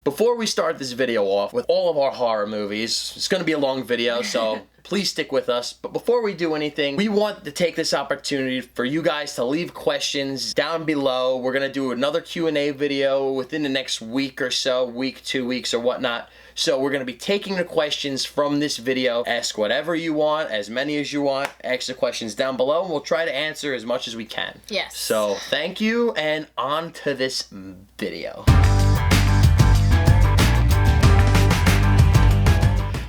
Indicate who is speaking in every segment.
Speaker 1: Before we start this video off with all of our horror movies, it's going to be a long video, so please stick with us. But before we do anything, we want to take this opportunity for you guys to leave questions down below. We're going to do another Q&A video within the next week or so, week, 2 weeks or whatnot. So we're going to be taking the questions from this video. Ask whatever you want, as many as you want. Ask the questions down below, and we'll try to answer as much as we can.
Speaker 2: Yes.
Speaker 1: So thank you, and on to this video.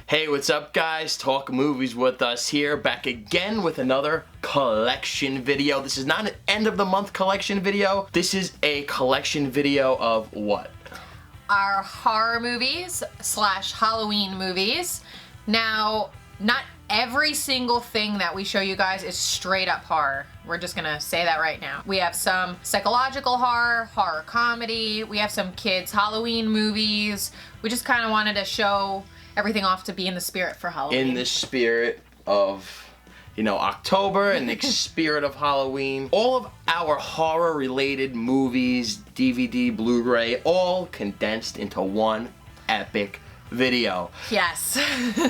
Speaker 1: Hey, what's up guys? Talk movies with us here, back again with another collection video. This is not an end of the month collection video. This is a collection video of what?
Speaker 2: Our horror movies / Halloween movies. Now, not every single thing that we show you guys is straight up horror. We're just gonna say that right now. We have some psychological horror, horror comedy, we have some kids Halloween movies. We just kind of wanted to show everything off to be in the spirit for Halloween.
Speaker 1: In the spirit of, you know, October and the spirit of Halloween. All of our horror related movies, DVD, Blu-ray, all condensed into one epic video.
Speaker 2: Yes.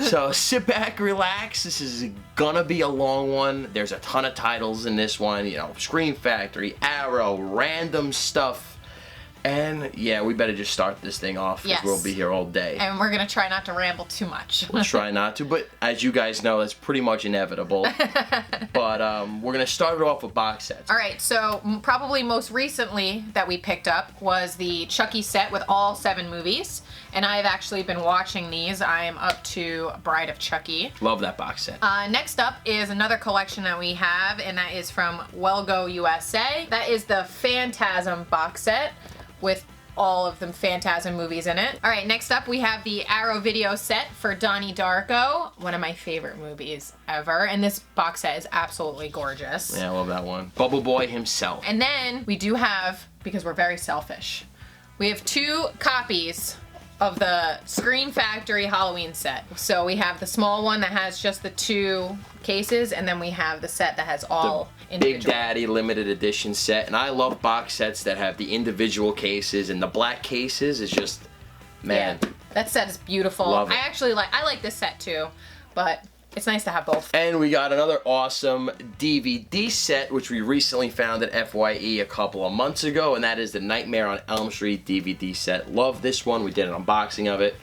Speaker 1: So sit back, relax. This is gonna be a long one. There's a ton of titles in this one, you know, Scream Factory, Arrow, random stuff. And yeah, we better just start this thing off because we'll be here all day.
Speaker 2: And we're gonna try not to ramble too much.
Speaker 1: We'll try not to, but as you guys know, that's pretty much inevitable. But we're gonna start it off with box sets.
Speaker 2: All right, so probably most recently that we picked up was the Chucky set with all 7 movies. And I've actually been watching these. I am up to Bride of Chucky.
Speaker 1: Love that box set.
Speaker 2: Next up is another collection that we have, and that is from Wellgo USA. That is the Phantasm box set with all of the Phantasm movies in it. All right, next up we have the Arrow video set for Donnie Darko, one of my favorite movies ever, and this box set is absolutely gorgeous.
Speaker 1: Yeah, I love that one. Bubble Boy himself.
Speaker 2: And then we do have, because we're very selfish, we have 2 copies of the Scream Factory Halloween set. So we have the small one that has just the 2 cases, and then we have the set that has all individual.
Speaker 1: Big Daddy limited edition set, and I love box sets that have the individual cases, and the black cases is just, man.
Speaker 2: Yeah, that set is beautiful.
Speaker 1: Love it.
Speaker 2: I like this set too, but it's nice to have both.
Speaker 1: And we got another awesome DVD set, which we recently found at FYE a couple of months ago, and that is the Nightmare on Elm Street DVD set. Love this one. We did an unboxing of it.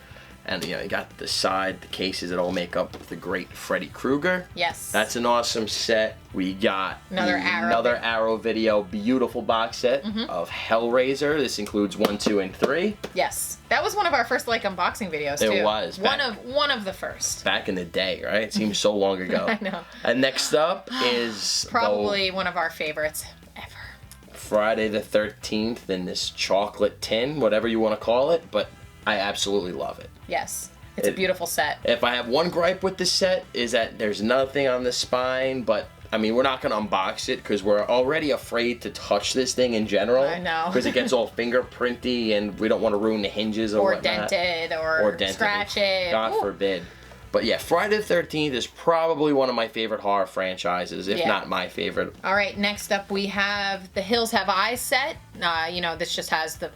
Speaker 1: And, you know, you got the side, the cases that all make up the great Freddy Krueger.
Speaker 2: Yes.
Speaker 1: That's an awesome set. We got
Speaker 2: another
Speaker 1: Arrow video, beautiful box set of Hellraiser. This includes 1, 2, and 3.
Speaker 2: Yes. That was one of our first, like, unboxing videos, too.
Speaker 1: It was.
Speaker 2: One of the first.
Speaker 1: Back in the day, right? It seems so long ago.
Speaker 2: I know.
Speaker 1: And next up is
Speaker 2: probably one of our favorites ever.
Speaker 1: Friday the 13th in this chocolate tin, whatever you want to call it, but I absolutely love it.
Speaker 2: Yes. It's a beautiful set.
Speaker 1: If I have one gripe with this set is that there's nothing on the spine, but I mean, we're not going to unbox it because we're already afraid to touch this thing in general.
Speaker 2: I know.
Speaker 1: Because it gets all fingerprinty and we don't want to ruin the hinges or whatnot.
Speaker 2: Dented or scratch it.
Speaker 1: God forbid. But yeah, Friday the 13th is probably one of my favorite horror franchises, if not my favorite.
Speaker 2: All right, next up we have the Hills Have Eyes set. You know, this just has the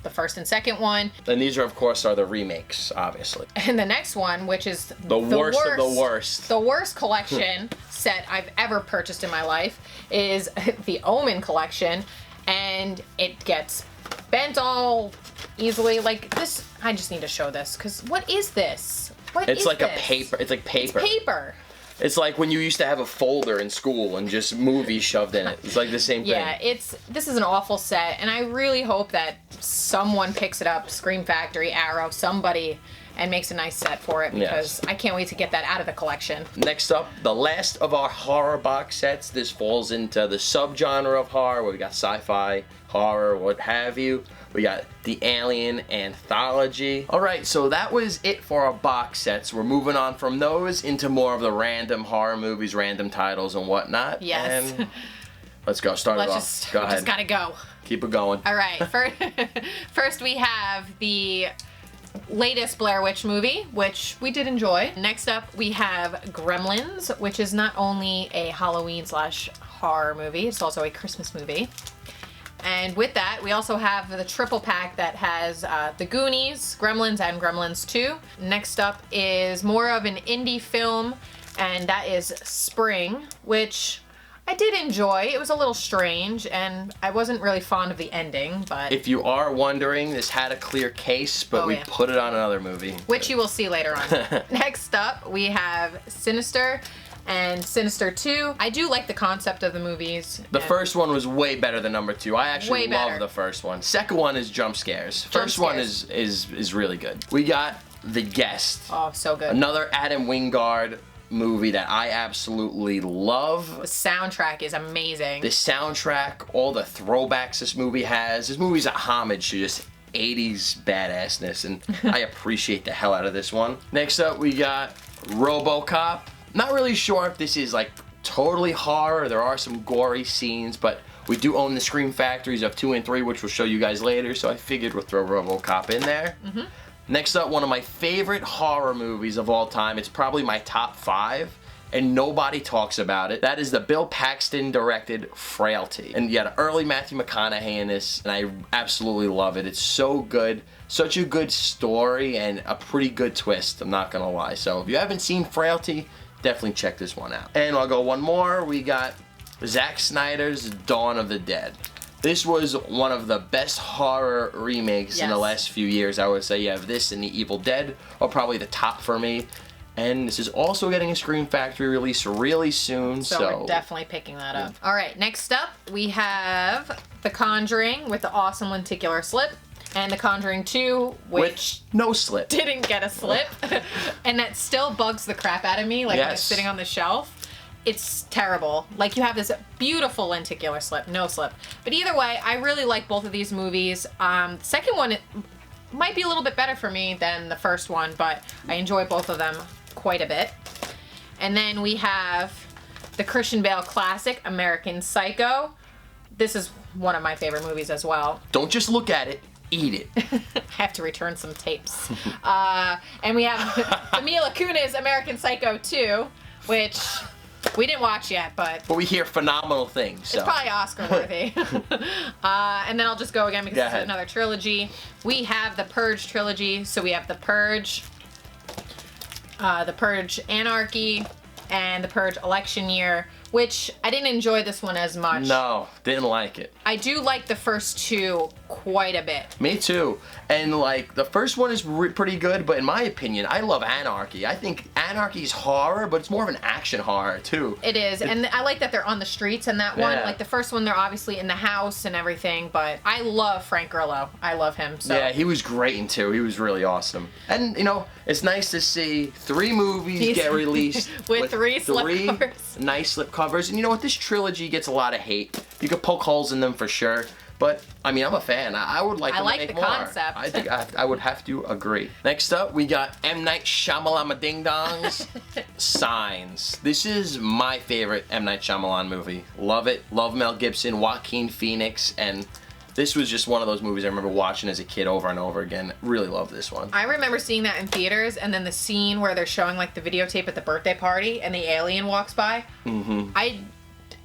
Speaker 2: first and second one.
Speaker 1: And these are, of course, the remakes, obviously.
Speaker 2: And the next one, which is
Speaker 1: the worst of the worst.
Speaker 2: The worst collection set I've ever purchased in my life is the Omen collection. And it gets bent all easily. Like this, I just need to show this, because what is this?
Speaker 1: It's like a paper. It's like paper.
Speaker 2: It's paper.
Speaker 1: It's like when you used to have a folder in school and just movies shoved in it. It's like the same thing.
Speaker 2: Yeah, this is an awful set, and I really hope that someone picks it up, Scream Factory, Arrow, somebody, and makes a nice set for it, because I can't wait to get that out of the collection. Next
Speaker 1: up, the last of our horror box sets. This falls into the subgenre of horror, where we got sci-fi, horror, what have you. We got the Alien Anthology. Alright, so that was it for our box sets. We're moving on from those into more of the random horror movies, random titles and whatnot.
Speaker 2: Yes.
Speaker 1: And let's go. Start it off. Go ahead.
Speaker 2: Just gotta go.
Speaker 1: Keep it going.
Speaker 2: Alright, first we have the latest Blair Witch movie, which we did enjoy. Next up, we have Gremlins, which is not only a Halloween / horror movie, it's also a Christmas movie. And with that, we also have the triple pack that has The Goonies, Gremlins, and Gremlins 2. Next up is more of an indie film, and that is Spring, which I did enjoy. It was a little strange, and I wasn't really fond of the ending, but...
Speaker 1: If you are wondering, this had a clear case, but we put it on another movie.
Speaker 2: Which you will see later on. Next up, we have Sinister and Sinister 2. I do like the concept of the movies.
Speaker 1: The first one was way better than number 2. I actually love the first one. Second one is jump scares. First one is really good. We got The Guest.
Speaker 2: Oh, so good.
Speaker 1: Another Adam Wingard movie that I absolutely love.
Speaker 2: The soundtrack is amazing.
Speaker 1: The soundtrack, all the throwbacks this movie has. This movie's a homage to just 80s badassness, and I appreciate the hell out of this one. Next up, we got RoboCop. Not really sure if this is like totally horror. There are some gory scenes, but we do own the Scream Factories of 2 and 3, which we'll show you guys later, so I figured we'll throw RoboCop in there. Next up, one of my favorite horror movies of all time. It's probably my top 5, and nobody talks about it. That is the Bill Paxton directed Frailty. And you had early Matthew McConaughey in this, and I absolutely love it. It's so good. Such a good story and a pretty good twist, I'm not gonna lie. So if you haven't seen Frailty, definitely check this one out. And I'll go one more. We got Zack Snyder's Dawn of the Dead. This was one of the best horror remakes in the last few years. I would say you have this and The Evil Dead are probably the top for me. And this is also getting a Scream Factory release really soon.
Speaker 2: So we're definitely picking that up. All right, next up we have The Conjuring with the awesome lenticular slip. And The Conjuring 2, which
Speaker 1: no slip.
Speaker 2: Didn't get a slip. And that still bugs the crap out of me, like when it's sitting on the shelf. It's terrible. Like, you have this beautiful lenticular slip, no slip. But either way, I really like both of these movies. Second one it might be a little bit better for me than the first one, but I enjoy both of them quite a bit. And then we have the Christian Bale classic, American Psycho. This is one of my favorite movies as well.
Speaker 1: Don't just look at it. Eat it.
Speaker 2: I have to return some tapes. And we have Mila Kunis' American Psycho 2, which we didn't watch yet, but
Speaker 1: we hear phenomenal things. So.
Speaker 2: It's probably Oscar worthy. And then I'll just go again because it's another trilogy. We have the Purge trilogy. So we have the Purge Anarchy, and the Purge Election Year, which I didn't enjoy this one as much.
Speaker 1: No, didn't like it.
Speaker 2: I do like the first two quite a bit.
Speaker 1: Me too. And like the first one is pretty good, but in my opinion, I love Anarchy. I think Anarchy's horror, but it's more of an action horror too.
Speaker 2: It is, and I like that they're on the streets in that one. Like the first one, they're obviously in the house and everything, but I love Frank Grillo. I love him. So.
Speaker 1: Yeah, he was great in 2. He was really awesome. And you know, it's nice to see 3 movies get released
Speaker 2: with 3 slip covers.
Speaker 1: Nice slip covers. And you know what? This trilogy gets a lot of hate. You could poke holes in them for sure. But, I mean, I'm a fan. I would like them to make more. I like the concept. I think I would have to agree. Next up, we got M. Night Shyamalan Ding Dongs, Signs. This is my favorite M. Night Shyamalan movie. Love it. Love Mel Gibson, Joaquin Phoenix, and this was just one of those movies I remember watching as a kid over and over again. Really love this one.
Speaker 2: I remember seeing that in theaters, and then the scene where they're showing like the videotape at the birthday party and the alien walks by. I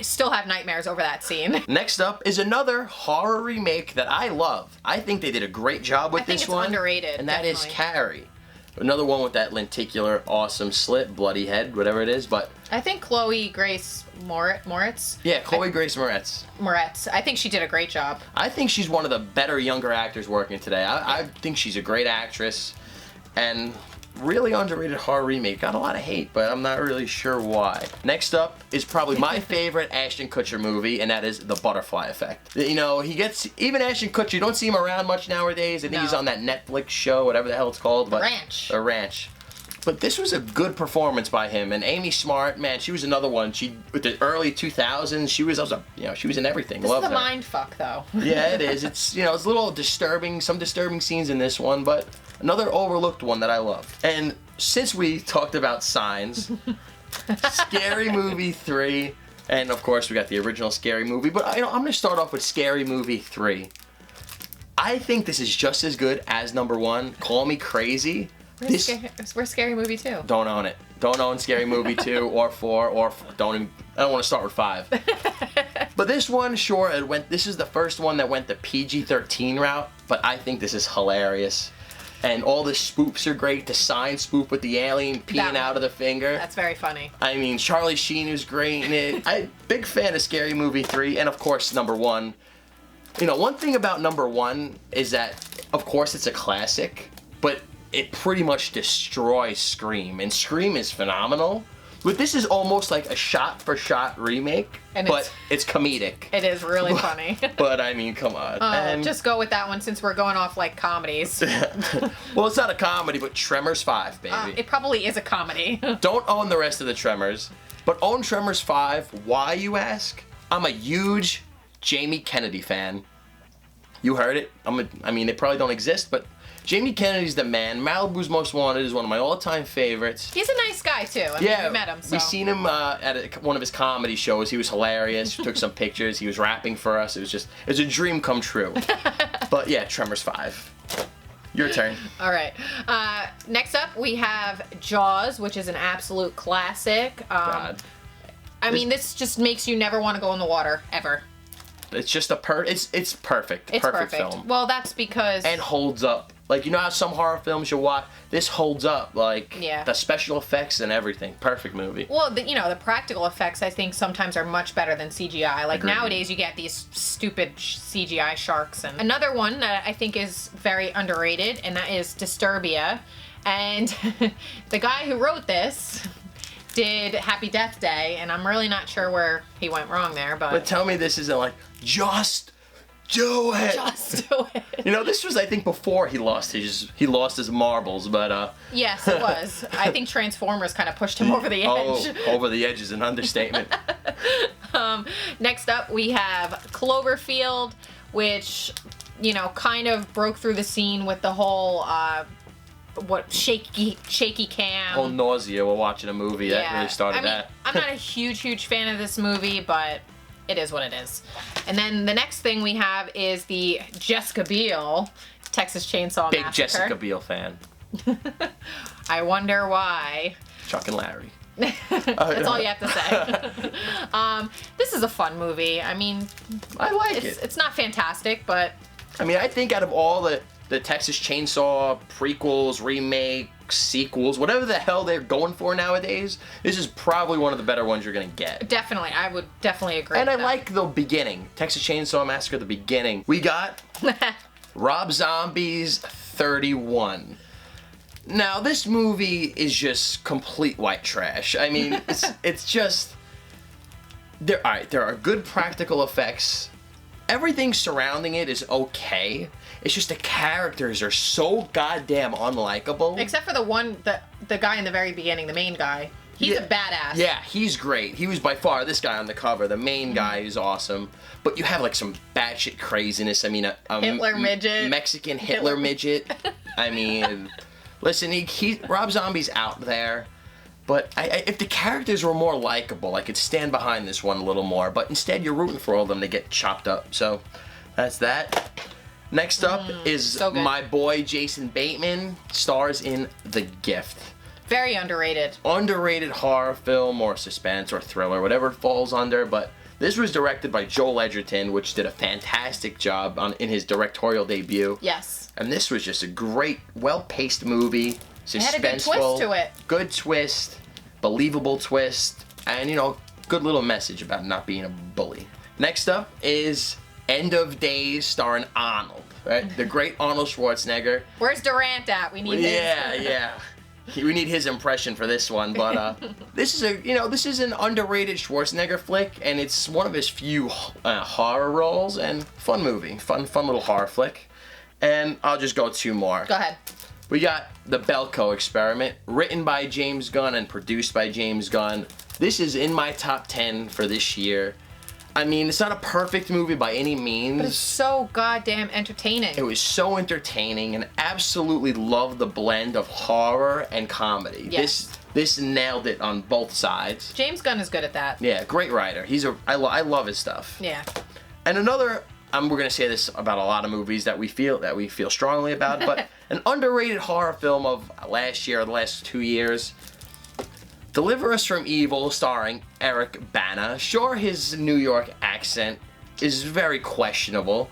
Speaker 2: still have nightmares over that scene.
Speaker 1: Next up is another horror remake that I love. I think they did a great job with this one.
Speaker 2: I think it's underrated.
Speaker 1: And that is Carrie. Another one with that lenticular awesome slit, bloody head, whatever it is, but...
Speaker 2: I think Chloe Grace Moretz?
Speaker 1: Yeah, Chloe Grace Moretz.
Speaker 2: I think she did a great job.
Speaker 1: I think she's one of the better younger actors working today. I think she's a great actress, and really underrated horror remake. Got a lot of hate, but I'm not really sure why. Next up is probably my favorite Ashton Kutcher movie, and that is The Butterfly Effect. You know, even Ashton Kutcher, you don't see him around much nowadays. I think he's on that Netflix show, whatever the hell it's called.
Speaker 2: The Ranch.
Speaker 1: The Ranch. But this was a good performance by him, and Amy Smart, man, she was another one. With the early 2000s, she was in everything.
Speaker 2: This is a mind fuck, though.
Speaker 1: Yeah, it is. It's a little disturbing, some disturbing scenes in this one, but another overlooked one that I love. And since we talked about Signs, Scary Movie 3, and of course we got the original Scary Movie, but I'm going to start off with Scary Movie 3. I think this is just as good as number 1. Call me crazy.
Speaker 2: We're Scary Movie 2.
Speaker 1: Don't own it. Don't own Scary Movie 2 or 4 or I don't want to start with 5. But this one, sure, this is the first one that went the PG-13 route, but I think this is hilarious. And all the spoofs are great. The sign spoof with the alien peeing out of the finger.
Speaker 2: That's very funny.
Speaker 1: I mean, Charlie Sheen is great in it. Big fan of Scary Movie 3, and of course, number 1. You know, one thing about number 1 is that, of course, it's a classic, but it pretty much destroys Scream, and Scream is phenomenal. But this is almost like a shot-for-shot remake, and but it's comedic.
Speaker 2: It is really funny.
Speaker 1: But I mean, come on.
Speaker 2: Just go with that one since we're going off like comedies.
Speaker 1: Well, it's not a comedy, but Tremors 5, baby.
Speaker 2: It probably is a comedy.
Speaker 1: Don't own the rest of the Tremors, but own Tremors 5. Why, you ask? I'm a huge Jamie Kennedy fan. You heard it. I mean, they probably don't exist, but Jamie Kennedy's the man. Malibu's Most Wanted is one of my all-time favorites.
Speaker 2: He's a nice guy, too. I mean, we met him, so.
Speaker 1: We seen him at one of his comedy shows. He was hilarious. Took some pictures. He was rapping for us. It was a dream come true. But yeah, Tremors 5. Your turn.
Speaker 2: All right. Next up, we have Jaws, which is an absolute classic.
Speaker 1: God.
Speaker 2: I mean, this just makes you never want to go in the water, ever.
Speaker 1: It's just it's perfect.
Speaker 2: It's perfect film. Well, that's because...
Speaker 1: And holds up. Like, you know how some horror films you watch, this holds up. Like, the special effects and everything. Perfect movie.
Speaker 2: Well, the practical effects, I think, sometimes are much better than CGI. Like, nowadays, you get these stupid CGI sharks. And another one that I think is very underrated, and that is Disturbia. And the guy who wrote this did Happy Death Day, and I'm really not sure where he went wrong there, but...
Speaker 1: But tell me this isn't like, just do it!
Speaker 2: Just do it.
Speaker 1: You know, this was, I think, before he lost his marbles, but...
Speaker 2: Yes, it was. I think Transformers kind of pushed him over the edge.
Speaker 1: Oh, over the edge is an understatement.
Speaker 2: Next up, we have Cloverfield, which, you know, kind of broke through the scene with the whole... shaky cam.
Speaker 1: Whole nausea while watching a movie that really started that.
Speaker 2: I'm not a huge fan of this movie, but it is what it is. And then the next thing we have is the Jessica Biel Texas Chainsaw Massacre.
Speaker 1: Big Jessica Biel fan.
Speaker 2: I wonder why.
Speaker 1: Chuck and Larry.
Speaker 2: That's all you have to say. This is a fun movie. I mean,
Speaker 1: I like it.
Speaker 2: It's not fantastic, but...
Speaker 1: I mean, I think out of all the Texas Chainsaw prequels, remakes, sequels, whatever the hell they're going for nowadays, this is probably one of the better ones you're going to get.
Speaker 2: Definitely. I would definitely agree
Speaker 1: and
Speaker 2: with
Speaker 1: I like the beginning. Texas Chainsaw Massacre, the beginning. We got Rob Zombie's 31. Now, this movie is just complete white trash. I mean, it's just... There are good practical effects. Everything surrounding it is okay. It's just the characters are so goddamn unlikable.
Speaker 2: Except for the guy in the very beginning, the main guy. He's a badass.
Speaker 1: Yeah, he's great. He was by far this guy on the cover. The main guy is awesome. But you have like some batshit craziness. I mean, a
Speaker 2: Hitler midget.
Speaker 1: Mexican Hitler midget. I mean, listen, Rob Zombie's out there. But if the characters were more likable, I could stand behind this one a little more. But instead, you're rooting for all of them to get chopped up. So that's that. Next up is my boy Jason Bateman, stars in The Gift.
Speaker 2: Very underrated.
Speaker 1: Underrated horror film or suspense or thriller, whatever it falls under. But this was directed by Joel Edgerton, which did a fantastic job in his directorial debut.
Speaker 2: Yes.
Speaker 1: And this was just a great, well-paced movie. Suspenseful. It had a good twist to it. Good twist, believable twist, and, you know, good little message about not being a bully. Next up is End of Days, starring Arnold, right? The great Arnold Schwarzenegger.
Speaker 2: Where's Durant at? We need his.
Speaker 1: Yeah. We need his impression for this one, but this is an underrated Schwarzenegger flick, and it's one of his few horror roles, and fun movie, fun little horror flick. And I'll just go two more.
Speaker 2: Go ahead.
Speaker 1: We got The Belko Experiment, written by James Gunn and produced by James Gunn. This is in my top 10 for this year. I mean, it's not a perfect movie by any means.
Speaker 2: But it's so goddamn entertaining.
Speaker 1: It was so entertaining, and absolutely loved the blend of horror and comedy.
Speaker 2: Yes.
Speaker 1: This nailed it on both sides.
Speaker 2: James Gunn is good at that.
Speaker 1: Yeah, great writer. I love his stuff.
Speaker 2: Yeah.
Speaker 1: And another... we're going to say this about a lot of movies that we feel strongly about, but an underrated horror film of last year or the last 2 years, Deliver Us from Evil, starring Eric Bana. Sure, his New York accent is very questionable.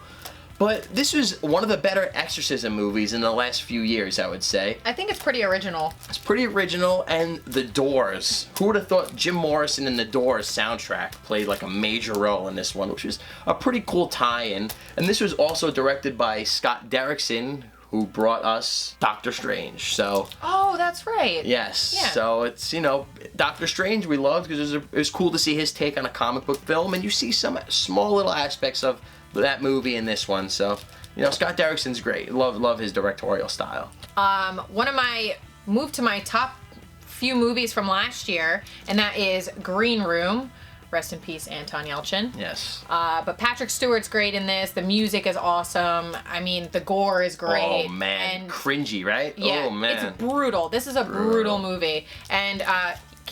Speaker 1: But this was one of the better exorcism movies in the last few years, I would say.
Speaker 2: I think it's pretty original.
Speaker 1: It's pretty original, and The Doors. Who would have thought Jim Morrison and The Doors soundtrack played like a major role in this one, which was a pretty cool tie-in. And this was also directed by Scott Derrickson, who brought us Doctor Strange. So.
Speaker 2: Oh, that's right.
Speaker 1: Yes.
Speaker 2: Yeah.
Speaker 1: So it's, you know, Doctor Strange we loved because it was cool to see his take on a comic book film, and you see some small little aspects of that movie in this one. So, you know, Scott Derrickson's great. Love his directorial style.
Speaker 2: Move to my top few movies from last year, and that is Green Room. Rest in peace, Anton Yelchin.
Speaker 1: Yes.
Speaker 2: But Patrick Stewart's great in this. The music is awesome. I mean, the gore is great.
Speaker 1: Oh, man.
Speaker 2: And
Speaker 1: cringy, right?
Speaker 2: yeah,
Speaker 1: Oh, man.
Speaker 2: it's brutal. This is a brutal movie. And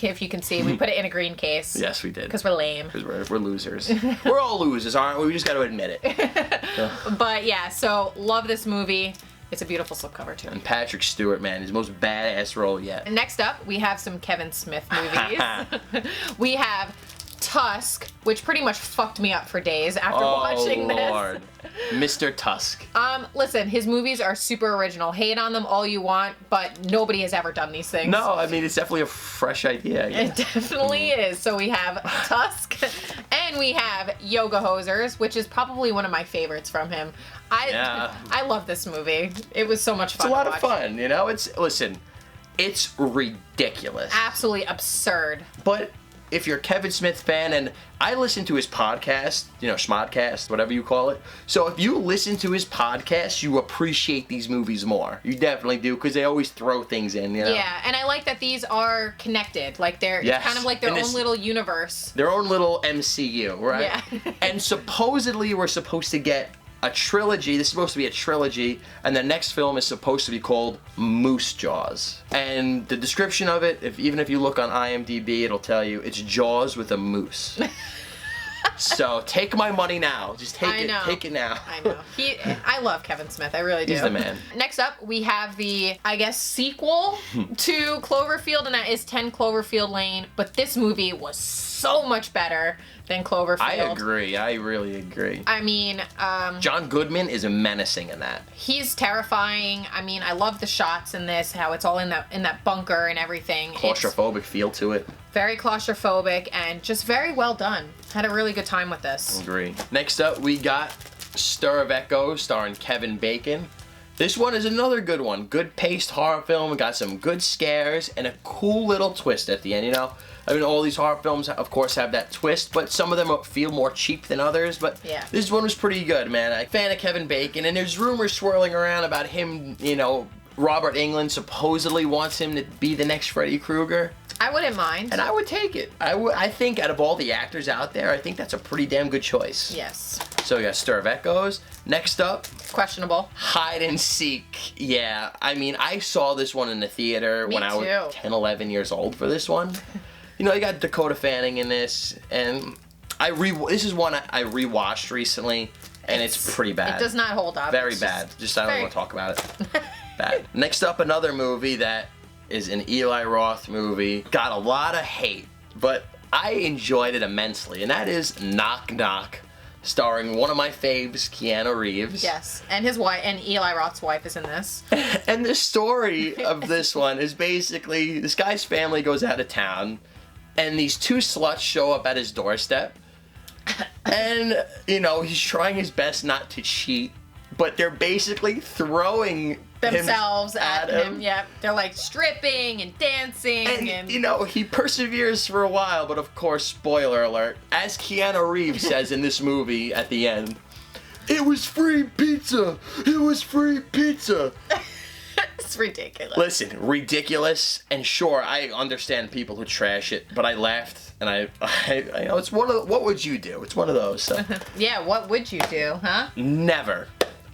Speaker 2: if you can see, we put it in a green case.
Speaker 1: Yes, we did.
Speaker 2: Because we're lame.
Speaker 1: Because we're losers. We're all losers, aren't we? We just got to admit it.
Speaker 2: But yeah, so love this movie. It's a beautiful slipcover too.
Speaker 1: And Patrick Stewart, man, his most badass role yet.
Speaker 2: Next up, we have some Kevin Smith movies. We have Tusk, which pretty much fucked me up for days after watching this.
Speaker 1: Oh, Lord. Mr. Tusk.
Speaker 2: Listen, his movies are super original. Hate on them all you want, but nobody has ever done these things.
Speaker 1: No, I mean, it's definitely a fresh idea. Yeah.
Speaker 2: It definitely is. So we have Tusk, and we have Yoga Hosers, which is probably one of my favorites from him. I love this movie. It was so much fun.
Speaker 1: It's a lot of fun, you know? It's ridiculous.
Speaker 2: Absolutely absurd.
Speaker 1: But if you're a Kevin Smith fan, and I listen to his podcast, you know, Schmodcast, whatever you call it. So if you listen to his podcast, you appreciate these movies more. You definitely do, because they always throw things in, you know?
Speaker 2: Yeah, and I like that these are connected. Like, they're
Speaker 1: Yes.
Speaker 2: kind of like their
Speaker 1: And
Speaker 2: own little universe.
Speaker 1: Their own little MCU, right?
Speaker 2: Yeah.
Speaker 1: And supposedly we're supposed to get a trilogy. This is supposed to be a trilogy, and the next film is supposed to be called Moose Jaws. And the description of it, even if you look on IMDb, it'll tell you it's Jaws with a moose. So take my money now. Just take it. Take it now.
Speaker 2: I know. I love Kevin Smith. I really do.
Speaker 1: He's the man.
Speaker 2: Next up, we have the, I guess, sequel to Cloverfield, and that is 10 Cloverfield Lane. But this movie was so much better than Cloverfield.
Speaker 1: I agree. I really agree.
Speaker 2: I mean,
Speaker 1: John Goodman is menacing in that.
Speaker 2: He's terrifying. I mean, I love the shots in this, how it's all in that bunker and everything.
Speaker 1: Claustrophobic feel to it.
Speaker 2: Very claustrophobic and just very well done. Had a really good time with this.
Speaker 1: Agree. Next up, we got Stir of Echoes, starring Kevin Bacon. This one is another good one. Good paced horror film. Got some good scares and a cool little twist at the end, you know? I mean, all these horror films, of course, have that twist, but some of them feel more cheap than others. But
Speaker 2: yeah,
Speaker 1: this one was pretty good, man. I'm a fan of Kevin Bacon, and there's rumors swirling around about him, you know, Robert Englund supposedly wants him to be the next Freddy Krueger.
Speaker 2: I wouldn't mind.
Speaker 1: And I would take it. I think out of all the actors out there, I think that's a pretty damn good choice.
Speaker 2: Yes.
Speaker 1: So we got Stir of Echoes. Next up,
Speaker 2: questionable.
Speaker 1: Hide and Seek. Yeah, I mean, I saw this one in the theater when I was 10, 11 years old for this one. You know, you got Dakota Fanning in this, and this is one I rewatched recently, and it's pretty bad.
Speaker 2: It does not hold up.
Speaker 1: Very bad. Just I don't want to talk about it. Bad. Next up, another movie that is an Eli Roth movie. Got a lot of hate, but I enjoyed it immensely, and that is Knock Knock, starring one of my faves, Keanu Reeves.
Speaker 2: Yes, and his wife, and Eli Roth's wife is in this.
Speaker 1: And the story of this one is basically this guy's family goes out of town, and these two sluts show up at his doorstep, and, you know, he's trying his best not to cheat, but they're basically throwing
Speaker 2: themselves at him. Yep. They're like stripping and dancing.
Speaker 1: And, you know, he perseveres for a while, but of course, spoiler alert, as Keanu Reeves says in this movie at the end, "It was free pizza! It was free pizza!"
Speaker 2: It's ridiculous.
Speaker 1: Listen, ridiculous, and sure, I understand people who trash it, but I laughed, and I know it's one of the, what would you do? It's one of those. So.
Speaker 2: Yeah, what would you do, huh?
Speaker 1: Never.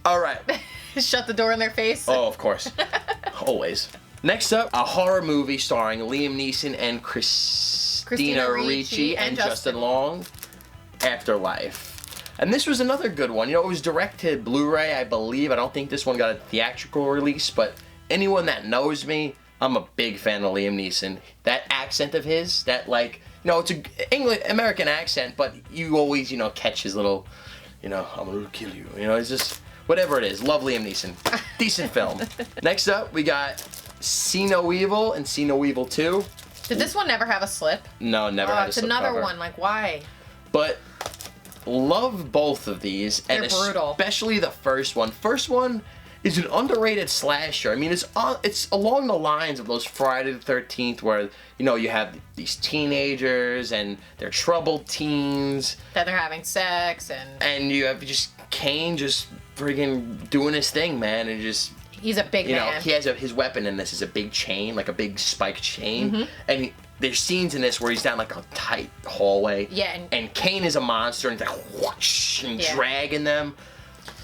Speaker 1: All right.
Speaker 2: Shut the door in their face?
Speaker 1: Oh, of course. Always. Next up, a horror movie starring Liam Neeson and Christina Ricci and Justin Long, Afterlife. And this was another good one. You know, it was direct to Blu-ray, I believe. I don't think this one got a theatrical release, but anyone that knows me, I'm a big fan of Liam Neeson. That accent of his, that, like, No, it's a English American accent, but you always, catch his little, I'm gonna kill you. It's just whatever it is. Love Liam Neeson. Decent film. Next up, we got See No Evil and See No Evil 2.
Speaker 2: Did this one never have a slip?
Speaker 1: No, never had a slip
Speaker 2: It's another
Speaker 1: cover.
Speaker 2: one. Like, why?
Speaker 1: But love both of these.
Speaker 2: They're brutal.
Speaker 1: Especially the first one. First one is an underrated slasher. I mean, it's along the lines of those Friday the 13th where, you have these teenagers and they're troubled teens.
Speaker 2: That they're having sex
Speaker 1: And you have just Kane just friggin' doing his thing, man, and just...
Speaker 2: He's a big man.
Speaker 1: He has his weapon in this is a big chain, like a big spiked chain. And there's scenes in this where he's down like a tight hallway.
Speaker 2: Yeah.
Speaker 1: And Kane is a monster and he's like whoosh and dragging them.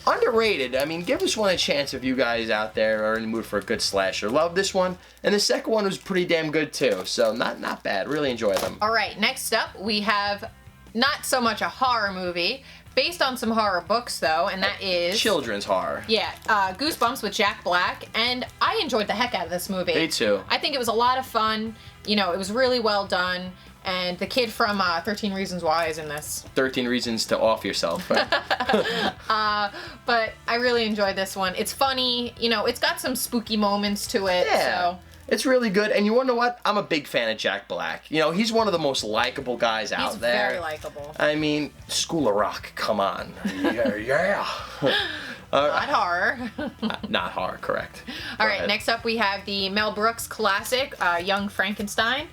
Speaker 1: Underrated. I mean, give this one a chance if you guys out there are in the mood for a good slasher. Love this one. And the second one was pretty damn good too. So not bad. Really enjoy them.
Speaker 2: All right, next up we have not so much a horror movie, based on some horror books though, and that is...
Speaker 1: children's horror.
Speaker 2: Yeah, Goosebumps with Jack Black, and I enjoyed the heck out of this movie.
Speaker 1: Me too.
Speaker 2: I think it was a lot of fun. It was really well done, and the kid from 13 Reasons Why is in this.
Speaker 1: 13 Reasons to Off Yourself. Right?
Speaker 2: But I really enjoyed this one. It's funny, it's got some spooky moments to it.
Speaker 1: Yeah.
Speaker 2: So.
Speaker 1: It's really good, and you wanna know what? I'm a big fan of Jack Black. He's one of the most likable guys out there.
Speaker 2: He's very likable.
Speaker 1: I mean, School of Rock, come on. Yeah.
Speaker 2: Not horror.
Speaker 1: Not horror, correct.
Speaker 2: All right, next up we have the Mel Brooks classic, Young Frankenstein.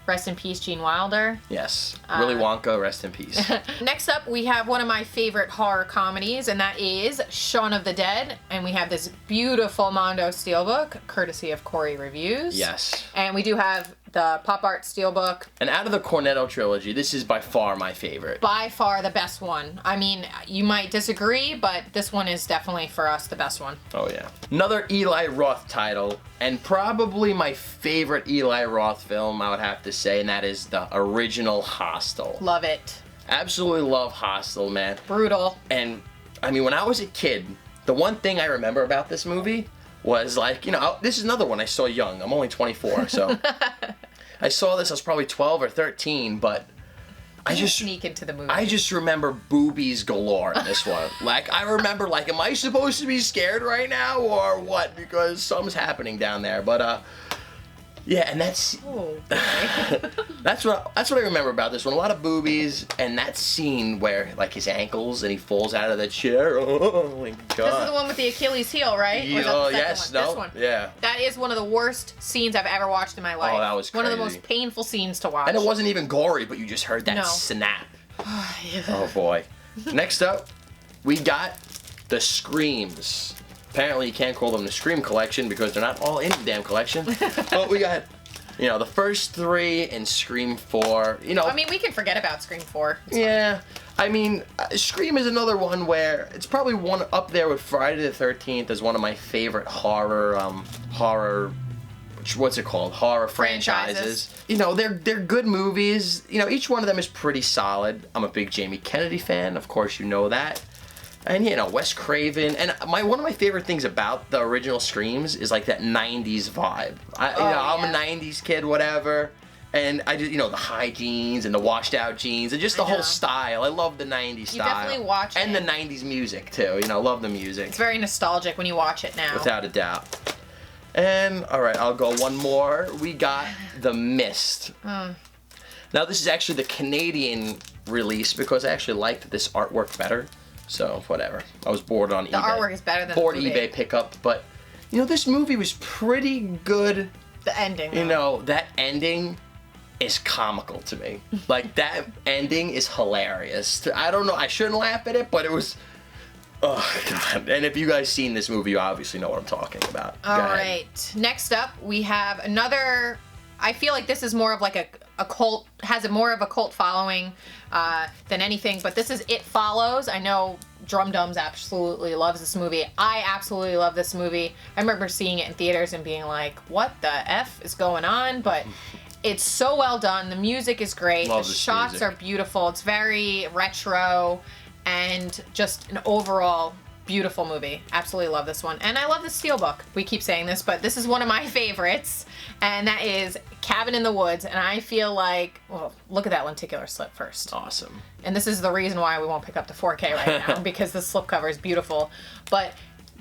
Speaker 2: Rest in peace, Gene Wilder.
Speaker 1: Yes. Willy Wonka, rest in peace.
Speaker 2: Next up, we have one of my favorite horror comedies, and that is Shaun of the Dead. And we have this beautiful Mondo Steelbook, courtesy of Corey Reviews.
Speaker 1: Yes.
Speaker 2: And we do have the Pop Art Steelbook.
Speaker 1: And out of the Cornetto trilogy, this is by far my favorite.
Speaker 2: By far the best one. I mean, you might disagree, but this one is definitely for us the best one.
Speaker 1: Oh, yeah. Another Eli Roth title, and probably my favorite Eli Roth film, I would have to say, and that is the original Hostel.
Speaker 2: Love it.
Speaker 1: Absolutely love Hostel, man.
Speaker 2: Brutal.
Speaker 1: And, I mean, when I was a kid, the one thing I remember about this movie was, like, this is another one I saw young. I'm only 24, so... I saw this, I was probably 12 or 13, but I just
Speaker 2: sneak into the movie.
Speaker 1: I just remember boobies galore in this one. Like, I remember, like, am I supposed to be scared right now or what? Because something's happening down there. But yeah, and that's that's what I remember about this one. A lot of boobies, and that scene where, like, his ankles and he falls out of the chair. Oh my god!
Speaker 2: This is the one with the Achilles heel, right?
Speaker 1: Yeah,
Speaker 2: Or is that the second
Speaker 1: yes,
Speaker 2: one?
Speaker 1: no,
Speaker 2: This one.
Speaker 1: yeah.
Speaker 2: That is one of the worst scenes I've ever watched in my life.
Speaker 1: Oh, that was
Speaker 2: one of the
Speaker 1: crazy.
Speaker 2: most painful scenes to watch.
Speaker 1: And it wasn't even gory, but you just heard that snap. Oh boy. Next up, we got the Screams. Apparently you can't call them the Scream collection because they're not all in the damn collection. But we got, the first three and Scream 4.
Speaker 2: I mean, we can forget about Scream 4. It's
Speaker 1: yeah. I mean, Scream is another one where it's probably one up there with Friday the 13th as one of my favorite horror what's it called? Horror franchises. They're good movies. Each one of them is pretty solid. I'm a big Jamie Kennedy fan, of course you know that. And Wes Craven. And one of my favorite things about the original Screams is like that 90s vibe. I'm a 90s kid, whatever. And I just, the high jeans and the washed out jeans and just the whole style. I love the 90s style.
Speaker 2: You definitely watch it.
Speaker 1: And the 90s music too. Love the music.
Speaker 2: It's very nostalgic when you watch it now.
Speaker 1: Without a doubt. And, alright, I'll go one more. We got The Mist. Now, this is actually the Canadian release because I actually liked this artwork better. So, whatever. I was bored on eBay.
Speaker 2: The artwork is better than
Speaker 1: bored
Speaker 2: the movie.
Speaker 1: eBay pickup. But, this movie was pretty good.
Speaker 2: The ending, though.
Speaker 1: That ending is comical to me. Like, that ending is hilarious. I don't know. I shouldn't laugh at it, but it was... Oh, God. And if you guys seen this movie, you obviously know what I'm talking about.
Speaker 2: All right. Next up, we have another... I feel like this is more of like a cult... Has more of a cult following than anything. But this is It Follows. I know Drum Dums absolutely loves this movie. I absolutely love this movie. I remember seeing it in theaters and being like, what the F is going on? But... It's so well done. The music is great.
Speaker 1: Love
Speaker 2: the
Speaker 1: this
Speaker 2: shots
Speaker 1: music.
Speaker 2: are beautiful. It's very retro. And just an overall Beautiful movie. Absolutely love this one. And I love the Steelbook. We keep saying this, but this is one of my favorites. And that is Cabin in the Woods. And I feel like, well, look at that lenticular slip first.
Speaker 1: Awesome.
Speaker 2: And this is the reason why we won't pick up the 4K right now, because the slipcover is beautiful. But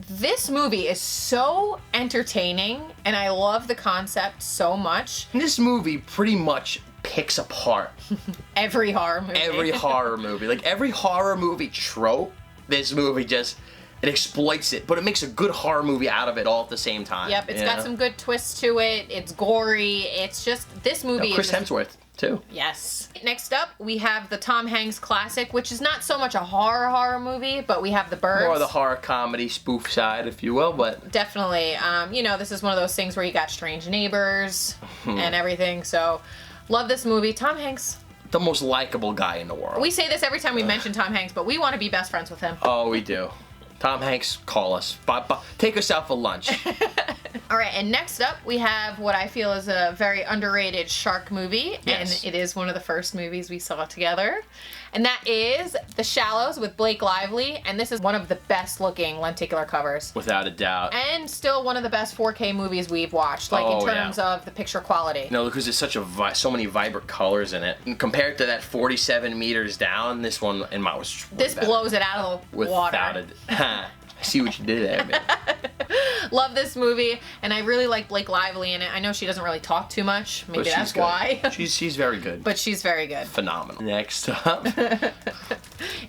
Speaker 2: this movie is so entertaining, and I love the concept so much.
Speaker 1: And this movie pretty much picks apart
Speaker 2: Every horror movie.
Speaker 1: every horror movie. Like, every horror movie trope, this movie just, it exploits it, but it makes a good horror movie out of it all at the same time.
Speaker 2: Yep, it's got some good twists to it. It's gory. It's just, this movie
Speaker 1: Chris
Speaker 2: is just,
Speaker 1: Hemsworth, too.
Speaker 2: Yes. Next up, we have the Tom Hanks classic, which is not so much a horror movie, but we have The Birds.
Speaker 1: More the horror comedy spoof side, if you will, but...
Speaker 2: Definitely. You know, this is one of those things where you got strange neighbors and everything, so love this movie. Tom Hanks.
Speaker 1: The most likable guy in the world.
Speaker 2: We say this every time we mention Tom Hanks, but we want to be best friends with him.
Speaker 1: Oh, we do. Tom Hanks, call us. Take us out for lunch.
Speaker 2: All right, and next up, we have what I feel is a very underrated shark movie,
Speaker 1: Yes.
Speaker 2: and it is one of the first movies we saw together, and that is The Shallows with Blake Lively, and this is one of the best-looking lenticular covers.
Speaker 1: Without a doubt.
Speaker 2: And still one of the best 4K movies we've watched, like in terms of the picture quality.
Speaker 1: No, because there's so many vibrant colors in it. And compared to that 47 meters down, this one in my was
Speaker 2: This blows it out of the water.
Speaker 1: I see what you did there, man.
Speaker 2: Love this movie, and I really like Blake Lively in it. I know she doesn't really talk too much. Maybe
Speaker 1: But
Speaker 2: that's
Speaker 1: she's good.
Speaker 2: why.
Speaker 1: She's very good.
Speaker 2: But she's very good.
Speaker 1: Phenomenal. Next up.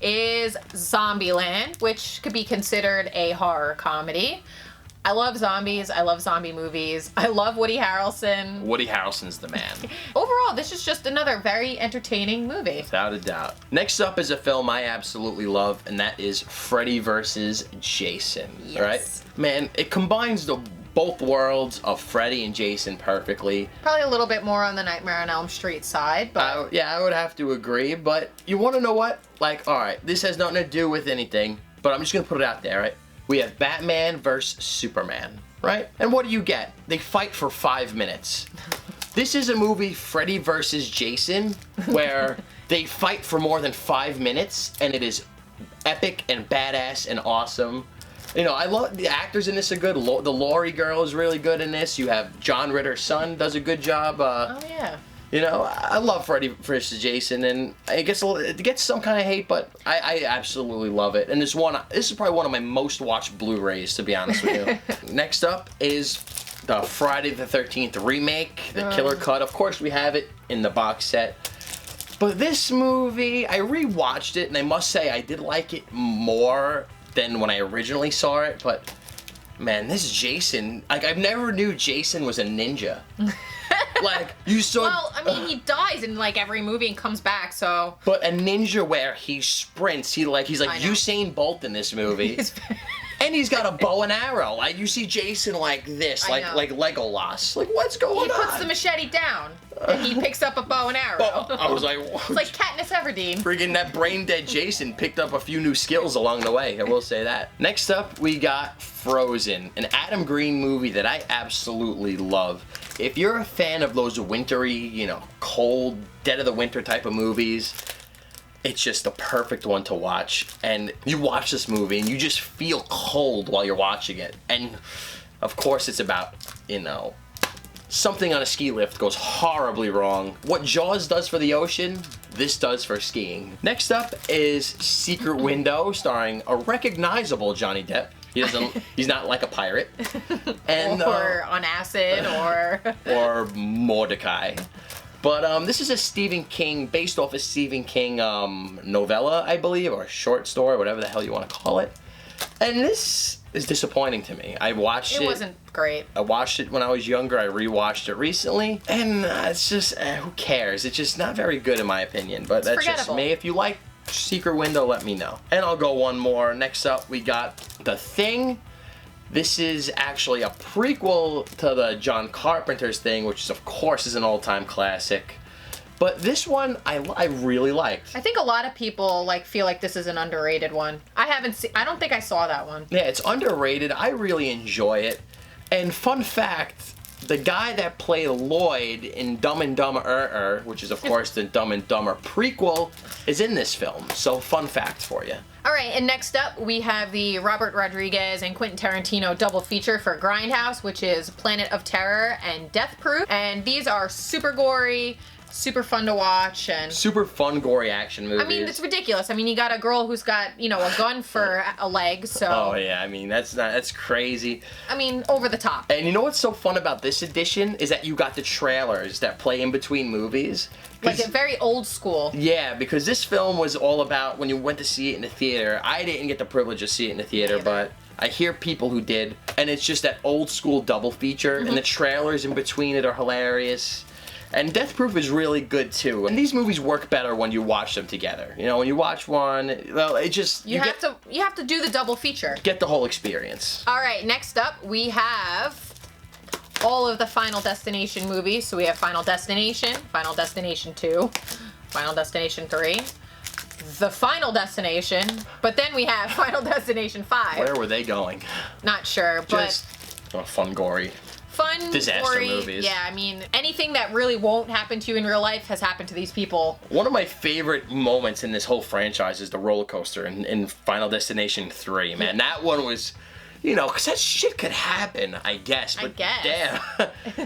Speaker 2: Is Zombieland, which could be considered a horror comedy. I love zombies. I love zombie movies. I love Woody Harrelson.
Speaker 1: Woody Harrelson's the man.
Speaker 2: Overall, this is just another very entertaining movie.
Speaker 1: Without a doubt. Next up is a film I absolutely love, and that is Freddy vs. Jason.
Speaker 2: Yes.
Speaker 1: Right? Man, it combines both worlds of Freddy and Jason perfectly.
Speaker 2: Probably a little bit more on the Nightmare on Elm Street side, but...
Speaker 1: Yeah, I would have to agree, but you want to know what? Like, alright, this has nothing to do with anything, but I'm just going to put it out there, right? We have Batman versus Superman, right? And what do you get? They fight for 5 minutes. This is a movie, Freddy versus Jason, where they fight for more than 5 minutes, and it is epic and badass and awesome. You know, I love the actors in this are good. The Laurie girl is really good in this. You have John Ritter's son does a good job.
Speaker 2: Oh, yeah.
Speaker 1: You know, I love Freddy vs. Jason, and it gets some kind of hate, but I absolutely love it. And this is probably one of my most watched Blu-rays, to be honest with you. Next up is the Friday the 13th remake, the Killer Cut. Of course, we have it in the box set. But this movie, I rewatched it, and I must say I did like it more than when I originally saw it. But man, this Jason, like, I've never knew Jason was a ninja. Like, you saw...
Speaker 2: Well, I mean, he dies in, like, every movie and comes back, so...
Speaker 1: But a ninja where he sprints, he's like
Speaker 2: I know.
Speaker 1: Usain Bolt in this movie. And he's got a bow and arrow. Like, you see Jason like this,
Speaker 2: I know.
Speaker 1: like Legolas. Like, what's going
Speaker 2: He
Speaker 1: on?
Speaker 2: puts the machete down, and he picks up a bow and arrow.
Speaker 1: I was like,
Speaker 2: It's like Katniss Everdeen.
Speaker 1: friggin' that brain dead Jason picked up a few new skills along the way, I will say that. Next up, we got Frozen, an Adam Green movie that I absolutely love. If you're a fan of those wintry, you know, cold, dead of the winter type of movies, it's just the perfect one to watch. And you watch this movie and you just feel cold while you're watching it. And of course it's about, you know, something on a ski lift goes horribly wrong. What Jaws does for the ocean, this does for skiing. Next up is Secret Window, starring a recognizable Johnny Depp. He's not like a pirate. And,
Speaker 2: or on acid,
Speaker 1: or Mordecai. But this is a Stephen King, based off a Stephen King novella, I believe, or short story, whatever the hell you want to call it. And this is disappointing to me. I watched it.
Speaker 2: It wasn't great.
Speaker 1: I watched it when I was younger. I rewatched it recently. And it's just, who cares? It's just not very good in my opinion. But that's just me. If you like Secret Window, let me know. And I'll go one more. Next up, we got The Thing. This is actually a prequel to the John Carpenter's Thing, which of course is an all-time classic. But this one I really liked.
Speaker 2: I think a lot of people feel like this is an underrated one. I don't think I saw that one.
Speaker 1: Yeah, it's underrated. I really enjoy it. And fun fact, the guy that played Lloyd in Dumb and Dumber, which is of course the Dumb and Dumber prequel, is in this film. So fun fact for you.
Speaker 2: All right, and next up we have the Robert Rodriguez and Quentin Tarantino double feature for Grindhouse, which is Planet of Terror and Death Proof. And these are super gory, super fun to watch, and
Speaker 1: super fun gory action movies.
Speaker 2: I mean, it's ridiculous. I mean, you got a girl who's got, you know, a gun for a leg, so
Speaker 1: oh yeah, I mean that's crazy.
Speaker 2: I mean, over the top.
Speaker 1: And you know what's so fun about this edition is that you got the trailers that play in between movies.
Speaker 2: Like a very old school.
Speaker 1: Yeah, because this film was all about when you went to see it in the theater. I didn't get the privilege of seeing it in the theater, but I hear people who did, and it's just that old school double feature, and the trailers in between it are hilarious. And Death Proof is really good too. And these movies work better when you watch them together. You know, when you watch one, well, it just
Speaker 2: you have to do the double feature.
Speaker 1: Get the whole experience.
Speaker 2: All right, next up we have all of the Final Destination movies. So we have Final Destination, Final Destination 2, Final Destination 3, The Final Destination, but then we have Final Destination 5.
Speaker 1: Where were they going?
Speaker 2: Not sure,
Speaker 1: Just fun, gory.
Speaker 2: Fun,
Speaker 1: disaster
Speaker 2: gory
Speaker 1: movies.
Speaker 2: Yeah, I mean, anything that really won't happen to you in real life has happened to these people.
Speaker 1: One of my favorite moments in this whole franchise is the roller coaster in Final Destination 3, man. That one was, you know, because that shit could happen, I guess. But damn,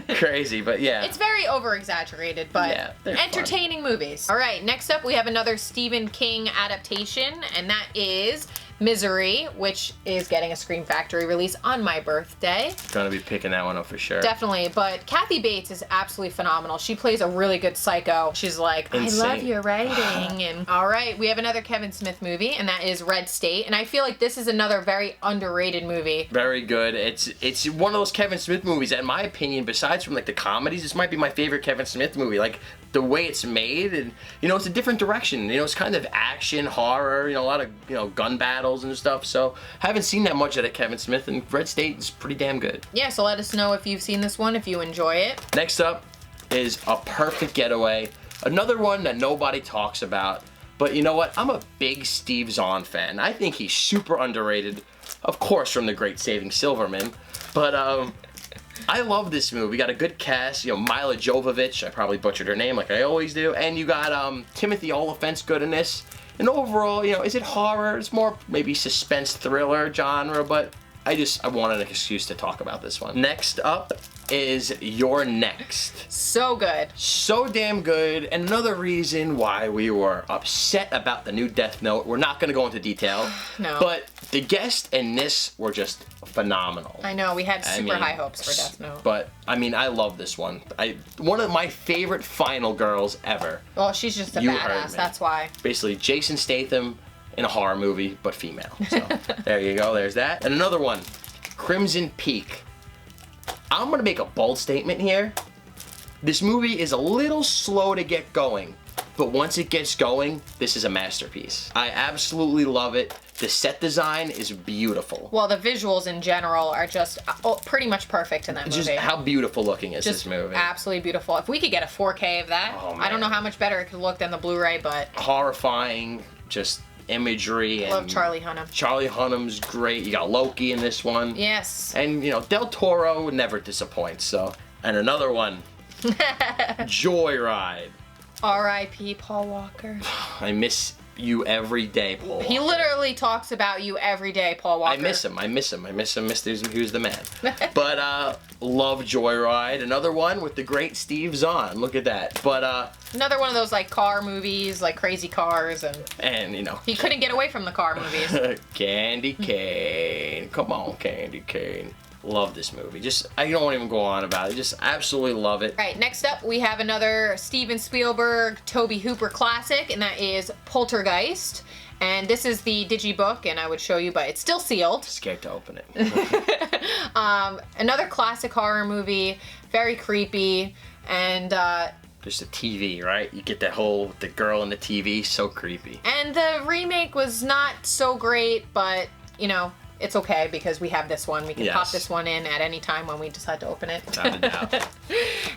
Speaker 1: crazy, but yeah.
Speaker 2: It's very over-exaggerated, but
Speaker 1: yeah,
Speaker 2: entertaining movies. All right, next up we have another Stephen King adaptation, and that is Misery, which is getting a Scream Factory release on my birthday.
Speaker 1: Gonna be picking that one up for sure.
Speaker 2: Definitely, but Kathy Bates is absolutely phenomenal. She plays a really good psycho. She's like, insane. I love your writing. And all right, we have another Kevin Smith movie, and that is Red State. And I feel like this is another very underrated movie.
Speaker 1: Very good. It's one of those Kevin Smith movies that, in my opinion, besides from like the comedies, this might be my favorite Kevin Smith movie. Like the way it's made, and you know, it's a different direction. You know, it's kind of action, horror, you know, a lot of, you know, gun battles and stuff. So I haven't seen that much of it, Kevin Smith, and Red State is pretty damn good.
Speaker 2: Yeah, so let us know if you've seen this one, if you enjoy it.
Speaker 1: Next up is A Perfect Getaway, another one that nobody talks about. But you know what? I'm a big Steve Zahn fan. I think he's super underrated, of course, from the great Saving Silverman. But I love this movie. We got a good cast, you know, Mila Jovovich, I probably butchered her name like I always do, and you got Timothy Olyphant's good in this. And overall, you know, is it horror? It's more maybe suspense thriller genre, but I wanted an excuse to talk about this one. Next up is You're Next.
Speaker 2: So good.
Speaker 1: So damn good, and another reason why we were upset about the new Death Note. We're not going to go into detail.
Speaker 2: No.
Speaker 1: But the guests in this were just phenomenal.
Speaker 2: I know, we had super high hopes for Death Note.
Speaker 1: But, I mean, I love this one. One of my favorite final girls ever.
Speaker 2: Well, she's just a badass, that's why.
Speaker 1: Basically, Jason Statham in a horror movie, but female. So, there you go, there's that. And another one, Crimson Peak. I'm gonna make a bold statement here. This movie is a little slow to get going, but once it gets going, this is a masterpiece. I absolutely love it. The set design is beautiful.
Speaker 2: Well, the visuals in general are just pretty much perfect in that movie.
Speaker 1: Just how beautiful looking is this movie?
Speaker 2: Absolutely beautiful. If we could get a 4K of that, I don't know how much better it could look than the Blu-ray, but
Speaker 1: horrifying, just imagery.
Speaker 2: Love Charlie Hunnam.
Speaker 1: Charlie Hunnam's great. You got Loki in this one.
Speaker 2: Yes.
Speaker 1: And, you know, Del Toro never disappoints, so. And another one, Joyride.
Speaker 2: R.I.P. Paul Walker.
Speaker 1: I miss you every day, Paul Walker.
Speaker 2: He literally talks about you every day, Paul Walker.
Speaker 1: I miss him, Mr. Who's the Man. But, love Joyride. Another one with the great Steve Zahn. Look at that. But,
Speaker 2: another one of those, like, car movies, like Crazy Cars,
Speaker 1: and you know.
Speaker 2: He couldn't get away from the car movies.
Speaker 1: Candy Cane. Come on, Candy Cane. Love this movie. I don't even go on about it. Just absolutely love it.
Speaker 2: All right, next up we have another Steven Spielberg, Tobe Hooper classic, and that is Poltergeist. And this is the digibook, and I would show you, but it's still sealed.
Speaker 1: Scared to open it.
Speaker 2: Another classic horror movie, very creepy, and
Speaker 1: just a TV, right? You get that the girl in the TV, so creepy.
Speaker 2: And the remake was not so great, but, you know, it's okay because we have this one. We can pop this one in at any time when we decide to open it.
Speaker 1: Without a doubt.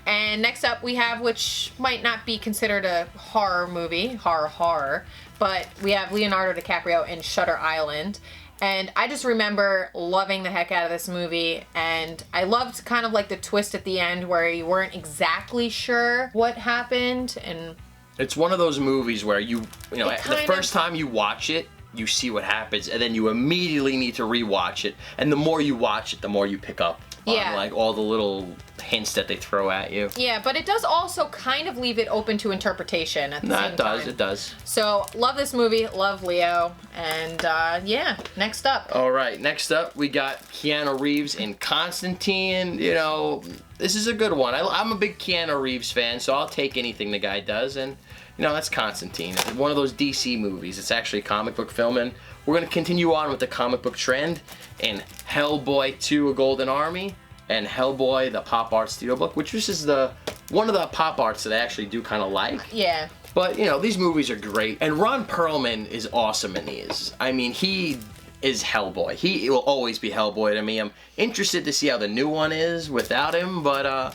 Speaker 2: And next up we have, which might not be considered a horror movie, horror, but we have Leonardo DiCaprio in Shutter Island. And I just remember loving the heck out of this movie, and I loved kind of like the twist at the end where you weren't exactly sure what happened. And
Speaker 1: it's one of those movies where you know, the
Speaker 2: kind
Speaker 1: first time you watch it, you see what happens, and then you immediately need to rewatch it. And the more you watch it, the more you pick up on like all the little hints that they throw at you.
Speaker 2: Yeah, but it does also kind of leave it open to interpretation at the same time.
Speaker 1: It does.
Speaker 2: So, love this movie, love Leo, and yeah, next up.
Speaker 1: All right, next up we got Keanu Reeves in Constantine. You know, this is a good one. I'm a big Keanu Reeves fan, so I'll take anything the guy does, and you know, that's Constantine. It's one of those DC movies. It's actually a comic book film, and we're going to continue on with the comic book trend in Hellboy 2: A Golden Army and Hellboy: The Pop Art Steelbook, which this is one of the pop arts that I actually do kind of like.
Speaker 2: Yeah.
Speaker 1: But, you know, these movies are great, and Ron Perlman is awesome in these. I mean, he is Hellboy. He will always be Hellboy to me. I'm interested to see how the new one is without him, but,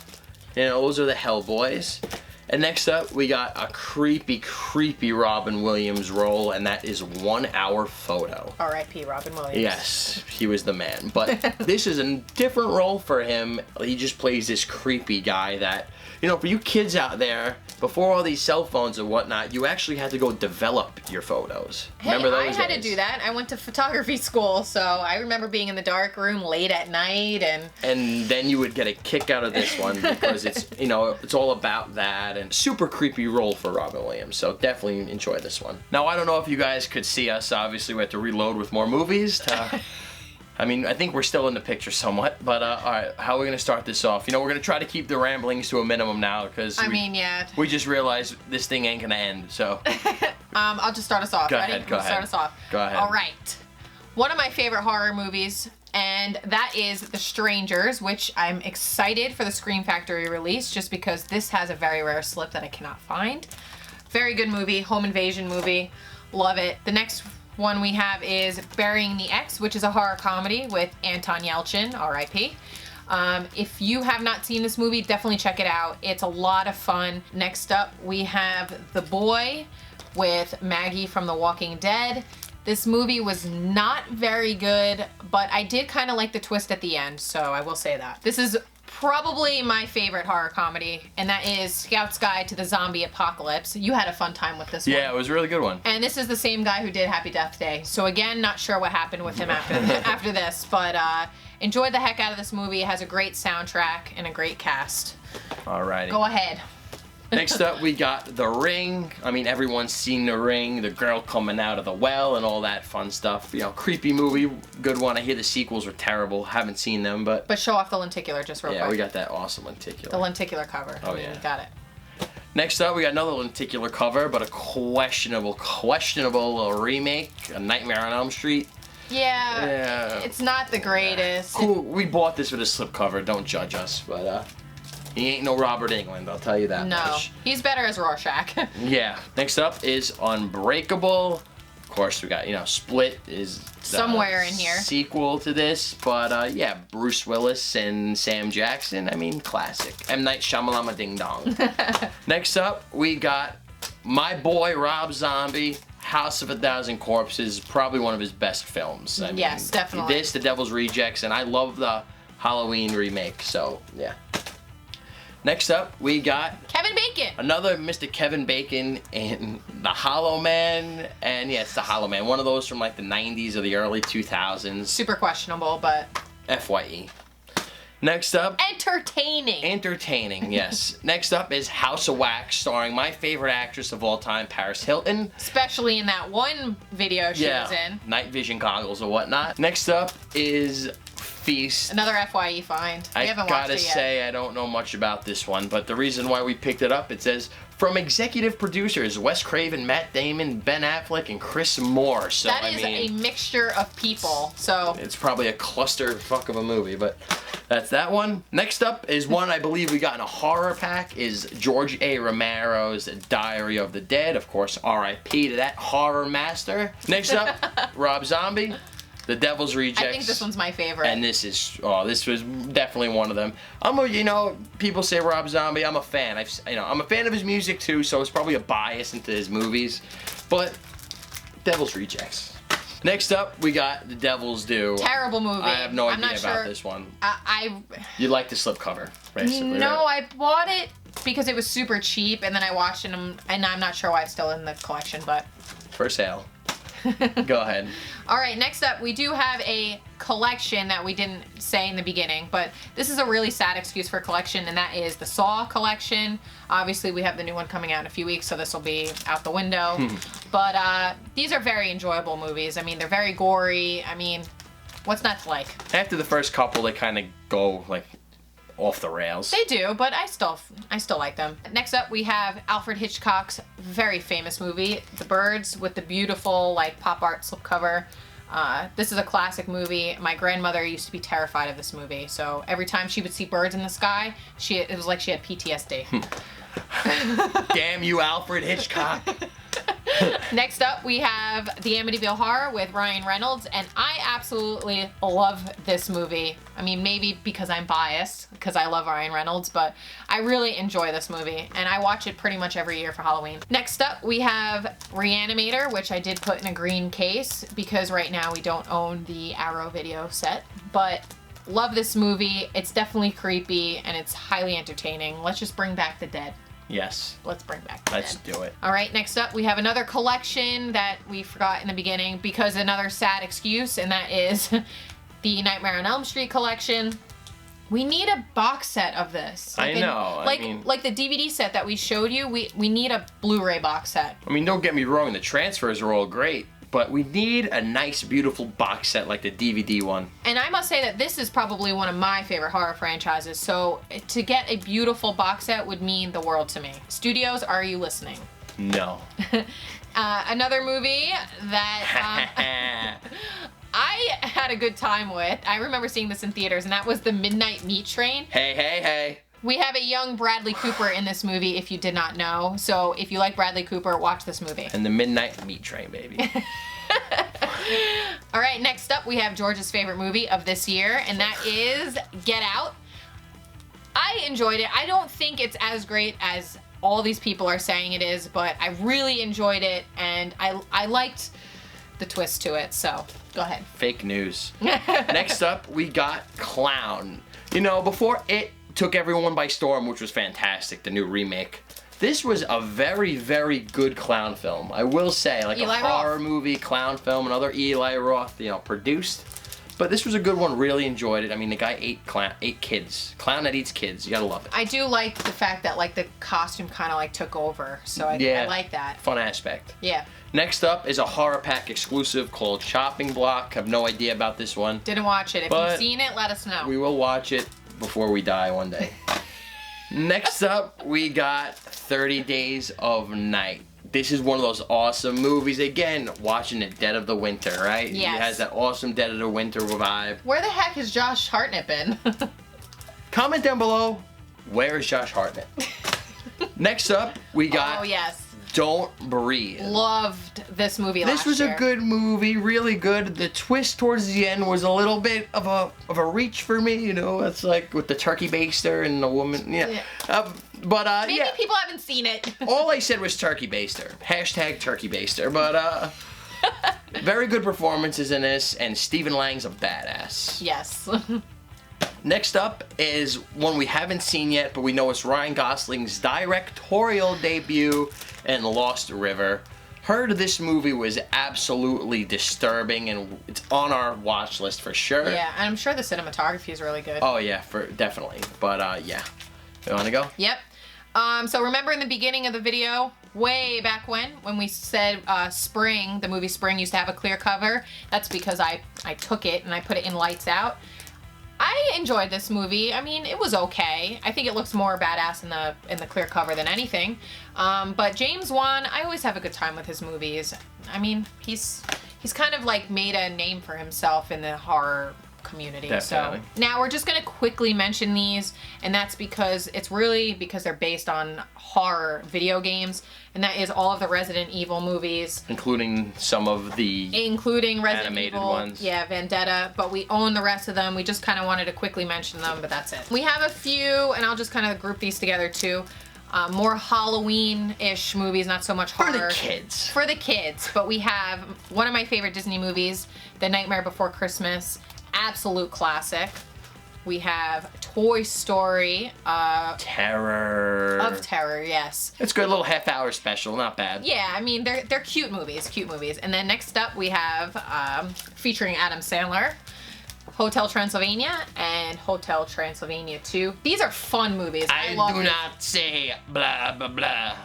Speaker 1: you know, those are the Hellboys. And next up, we got a creepy, creepy Robin Williams role, and that is 1 Hour Photo.
Speaker 2: R.I.P. Robin Williams.
Speaker 1: Yes, he was the man. But this is a different role for him. He just plays this creepy guy that, you know, for you kids out there, before all these cell phones and whatnot, you actually had to go develop your photos.
Speaker 2: Hey,
Speaker 1: remember those
Speaker 2: I had
Speaker 1: days?
Speaker 2: to do that. I went to photography school, so I remember being in the dark room late at night
Speaker 1: and then you would get a kick out of this one because it's, you know, it's all about that, and super creepy role for Robin Williams, so definitely enjoy this one. Now, I don't know if you guys could see us. Obviously, we have to reload with more movies. I mean, I think we're still in the picture somewhat, but all right, how are we going to start this off? You know, we're going to try to keep the ramblings to a minimum now because we just realized this thing ain't going to end, so.
Speaker 2: I'll just start us off.
Speaker 1: Go ahead.
Speaker 2: Start us off.
Speaker 1: Go ahead.
Speaker 2: All right. One of my favorite horror movies, and that is The Strangers, which I'm excited for the Scream Factory release just because this has a very rare slip that I cannot find. Very good movie, home invasion movie. Love it. The next one we have is Burying the Ex, which is a horror comedy with Anton Yelchin, R.I.P. If you have not seen this movie, definitely check it out. It's a lot of fun. Next up, we have The Boy with Maggie from The Walking Dead. This movie was not very good, but I did kind of like the twist at the end, so I will say that. This is probably my favorite horror comedy, and that is Scout's Guide to the Zombie Apocalypse. You had a fun time with this one.
Speaker 1: Yeah, it was a really good one.
Speaker 2: And this is the same guy who did Happy Death Day. So again, not sure what happened with him after this, but enjoyed the heck out of this movie. It has a great soundtrack and a great cast.
Speaker 1: Alrighty.
Speaker 2: Go ahead.
Speaker 1: Next up, we got The Ring. I mean, everyone's seen The Ring, the girl coming out of the well and all that fun stuff. You know, creepy movie, good one. I hear the sequels were terrible. Haven't seen them, but...
Speaker 2: But show off the lenticular just real quick.
Speaker 1: Yeah, we got that awesome lenticular.
Speaker 2: The lenticular cover.
Speaker 1: Oh, yeah.
Speaker 2: You got it.
Speaker 1: Next up, we got another lenticular cover, but a questionable remake, A Nightmare on Elm Street.
Speaker 2: Yeah. It's not the greatest.
Speaker 1: Cool. We bought this with a slipcover. Don't judge us, but he ain't no Robert Englund, I'll tell you that much.
Speaker 2: No, he's better as Rorschach.
Speaker 1: Yeah. Next up is Unbreakable. Of course, we got, you know, Split is
Speaker 2: somewhere in here.
Speaker 1: Sequel to this, but yeah, Bruce Willis and Sam Jackson. I mean, classic. M. Night Shyamalama Ding Dong. Next up, we got my boy Rob Zombie. House of a Thousand Corpses, probably one of his best films. I mean,
Speaker 2: yes, definitely.
Speaker 1: This, The Devil's Rejects, and I love the Halloween remake, so yeah. Next up, we got
Speaker 2: Kevin Bacon.
Speaker 1: Another Mr. Kevin Bacon in The Hollow Man, and yeah, it's The Hollow Man, one of those from like the 90s or the early 2000s.
Speaker 2: Super questionable, but
Speaker 1: FYE. Next up,
Speaker 2: entertaining,
Speaker 1: yes. Next up is House of Wax, starring my favorite actress of all time, Paris Hilton.
Speaker 2: Especially in that one video she was in.
Speaker 1: Night vision goggles or whatnot. Next up is Feast.
Speaker 2: Another FYE find. We haven't watched it yet.
Speaker 1: I gotta say, I don't know much about this one, but the reason why we picked it up, it says, from executive producers Wes Craven, Matt Damon, Ben Affleck, and Chris Moore. So
Speaker 2: that is a mixture of people, so...
Speaker 1: It's probably a clusterfuck of a movie, but that's that one. Next up is one I believe we got in a horror pack, is George A. Romero's Diary of the Dead. Of course, R.I.P. to that horror master. Next up, Rob Zombie. The Devil's Rejects.
Speaker 2: I think this one's my favorite.
Speaker 1: And this was definitely one of them. You know, people say Rob Zombie. I'm a fan. I'm a fan of his music too, so it's probably a bias into his movies. But Devil's Rejects. Next up, we got The Devil's Due.
Speaker 2: Terrible movie.
Speaker 1: I have no
Speaker 2: I'm
Speaker 1: idea
Speaker 2: not
Speaker 1: about
Speaker 2: sure.
Speaker 1: this one.
Speaker 2: I
Speaker 1: You like the slipcover, basically,
Speaker 2: No,
Speaker 1: right?
Speaker 2: I bought it because it was super cheap, and then I watched it, and I'm not sure why it's still in the collection, but...
Speaker 1: For sale. Go ahead.
Speaker 2: All right, next up, we do have a collection that we didn't say in the beginning, but this is a really sad excuse for a collection, and that is the Saw collection. Obviously, we have the new one coming out in a few weeks, so this will be out the window. But these are very enjoyable movies. I mean, they're very gory. I mean, what's not to like?
Speaker 1: After the first couple, they kind of go, like, off the rails.
Speaker 2: They do, but I still like them. Next up, we have Alfred Hitchcock's very famous movie, The Birds, with the beautiful, like, pop art slipcover. This is a classic movie. My grandmother used to be terrified of this movie, so every time she would see birds in the sky, it was like she had PTSD.
Speaker 1: Damn you, Alfred Hitchcock.
Speaker 2: Next up, we have The Amityville Horror with Ryan Reynolds, and I absolutely love this movie. I mean, maybe because I'm biased, because I love Ryan Reynolds, but I really enjoy this movie, and I watch it pretty much every year for Halloween. Next up, we have Reanimator, which I did put in a green case, because right now we don't own the Arrow video set, but love this movie. It's definitely creepy, and it's highly entertaining. Let's just bring back the dead.
Speaker 1: Yes.
Speaker 2: Let's bring back the
Speaker 1: Let's
Speaker 2: dead.
Speaker 1: do it.
Speaker 2: All right, next up, we have another collection that we forgot in the beginning because another sad excuse, and that is the Nightmare on Elm Street collection. We need a box set of this.
Speaker 1: I know.
Speaker 2: Like the DVD set that we showed you, we need a Blu-ray box set.
Speaker 1: I mean, don't get me wrong, the transfers are all great, but we need a nice, beautiful box set like the DVD one.
Speaker 2: And I must say that this is probably one of my favorite horror franchises, so to get a beautiful box set would mean the world to me. Studios, are you listening?
Speaker 1: No.
Speaker 2: Another movie that I had a good time with. I remember seeing this in theaters, and that was The Midnight Meat Train.
Speaker 1: Hey, hey, hey.
Speaker 2: We have a young Bradley Cooper in this movie, if you did not know. So if you like Bradley Cooper, watch this movie.
Speaker 1: And The Midnight Meat Train, baby.
Speaker 2: All right, next up, we have George's favorite movie of this year, and that is Get Out. I enjoyed it. I don't think it's as great as all these people are saying it is, but I really enjoyed it, and I liked the twist to it, so go ahead.
Speaker 1: Fake news. Next up, we got Clown. You know, before it took everyone by storm, which was fantastic, the new remake, this was a very, very good clown film. I will say, like
Speaker 2: Eli
Speaker 1: a
Speaker 2: Roth.
Speaker 1: horror movie, clown film, another Eli Roth, you know, produced. But this was a good one, really enjoyed it. I mean, the guy ate kids. Clown that eats kids, you gotta love it.
Speaker 2: I do like the fact that, like, the costume kind of, like, took over, so I like that.
Speaker 1: Fun aspect.
Speaker 2: Yeah.
Speaker 1: Next up is a Horror Pack exclusive called Chopping Block. Have no idea about this one.
Speaker 2: Didn't watch it. If
Speaker 1: But
Speaker 2: you've seen it, let us know.
Speaker 1: We will watch it before we die one day. Next up, we got 30 Days of Night. This is one of those awesome movies. Again, watching it dead of the winter, right?
Speaker 2: Yes.
Speaker 1: It has that awesome dead of the winter vibe.
Speaker 2: Where the heck has Josh Hartnett been?
Speaker 1: Comment down below, where is Josh Hartnett? Next up, we got
Speaker 2: Oh, yes.
Speaker 1: Don't Breathe.
Speaker 2: Loved this movie last
Speaker 1: This was
Speaker 2: year.
Speaker 1: a good movie, really good. The twist towards the end was a little bit of a reach for me, you know. It's like with the turkey baster and the woman, yeah.
Speaker 2: Maybe
Speaker 1: yeah.
Speaker 2: people haven't seen it.
Speaker 1: All I said was turkey baster. Hashtag turkey baster. But very good performances in this, and Stephen Lang's a badass.
Speaker 2: Yes.
Speaker 1: Next up is one we haven't seen yet, but we know it's Ryan Gosling's directorial debut in Lost River. Heard this movie was absolutely disturbing, and it's on our watch list for sure.
Speaker 2: Yeah, and I'm sure the cinematography is really good.
Speaker 1: Oh yeah, definitely. But yeah, you want to go?
Speaker 2: Yep. So remember in the beginning of the video, way back when we said Spring, the movie Spring used to have a clear cover? That's because I took it and I put it in Lights Out. I enjoyed this movie. I mean, it was okay. I think it looks more badass in the clear cover than anything. But James Wan, I always have a good time with his movies. I mean, he's kind of like made a name for himself in the horror community.
Speaker 1: Definitely.
Speaker 2: So now we're just gonna quickly mention these, and that's because it's really because they're based on horror video games, and that is all of the Resident Evil movies,
Speaker 1: including some of the
Speaker 2: Resident
Speaker 1: animated
Speaker 2: Evil,
Speaker 1: ones.
Speaker 2: yeah, Vendetta, but we own the rest of them. We just kind of wanted to quickly mention them, but that's it. We have a few, and I'll just kind of group these together too. more Halloween-ish movies, not so much horror.
Speaker 1: For the kids.
Speaker 2: For the kids. But we have one of my favorite Disney movies, The Nightmare Before Christmas. Absolute classic. We have Toy Story.
Speaker 1: Terror.
Speaker 2: Of terror, yes.
Speaker 1: It's a good little half-hour special, not bad.
Speaker 2: Yeah, I mean, they're cute movies, And then next up we have, featuring Adam Sandler, Hotel Transylvania and Hotel Transylvania 2. These are fun movies.
Speaker 1: I
Speaker 2: love
Speaker 1: do
Speaker 2: these.
Speaker 1: not say blah, blah, blah.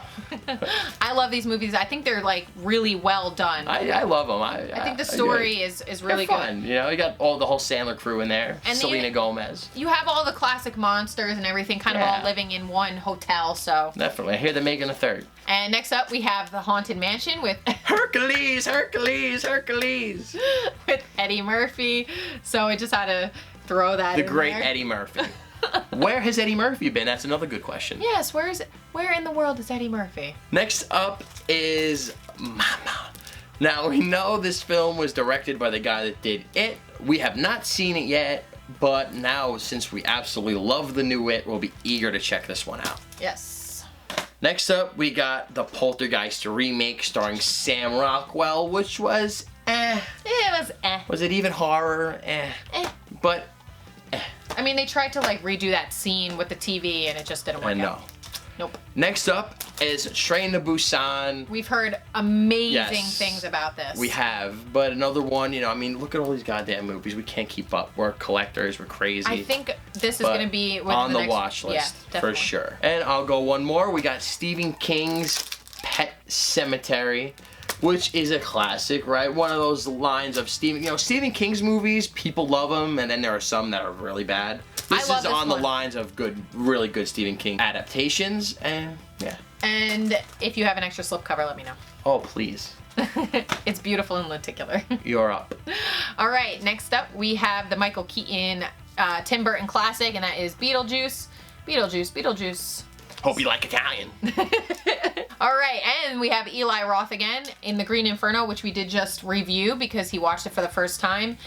Speaker 2: I love these movies. I think they're like really well done.
Speaker 1: I love them. I
Speaker 2: think the story is really
Speaker 1: they're fun.
Speaker 2: good.
Speaker 1: You know, you got the whole Sandler crew in there.
Speaker 2: And
Speaker 1: Selena Gomez.
Speaker 2: You have all the classic monsters and everything kind of all living in one hotel, so.
Speaker 1: Definitely. I hear they're making a third.
Speaker 2: And next up we have The Haunted Mansion with
Speaker 1: Hercules.
Speaker 2: with Eddie Murphy. So I just had to throw that in
Speaker 1: The great
Speaker 2: there.
Speaker 1: Eddie Murphy. Where has Eddie Murphy been? That's another good question.
Speaker 2: Yes, where in the world is Eddie Murphy?
Speaker 1: Next up is Mama. Now, we know this film was directed by the guy that did It. We have not seen it yet, but now, since we absolutely love the new It, we'll be eager to check this one out.
Speaker 2: Yes.
Speaker 1: Next up, we got the Poltergeist remake starring Sam Rockwell, which was
Speaker 2: It was
Speaker 1: Was it even horror? But
Speaker 2: I mean, they tried to like redo that scene with the TV and it just didn't work out. Nope.
Speaker 1: Next up is Train to Busan.
Speaker 2: We've heard amazing things about this.
Speaker 1: We have, but another one, you know, I mean, look at all these goddamn movies. We can't keep up. We're collectors. We're crazy.
Speaker 2: I think this is going to be within
Speaker 1: on the
Speaker 2: next,
Speaker 1: watch list
Speaker 2: yeah,
Speaker 1: for sure. And I'll go one more. We got Stephen King's Pet Sematary, which is a classic, right? One of those lines of Stephen King's movies, people love them, and then there are some that are really bad. This is on the lines of really good Stephen King adaptations, and yeah.
Speaker 2: And if you have an extra slipcover, let me know.
Speaker 1: Oh, please.
Speaker 2: It's beautiful and lenticular.
Speaker 1: You're up. All
Speaker 2: right, next up we have the Michael Keaton, Tim Burton classic, and that is Beetlejuice. Beetlejuice.
Speaker 1: Hope you like Italian.
Speaker 2: All right, and we have Eli Roth again in The Green Inferno, which we did just review because he watched it for the first time.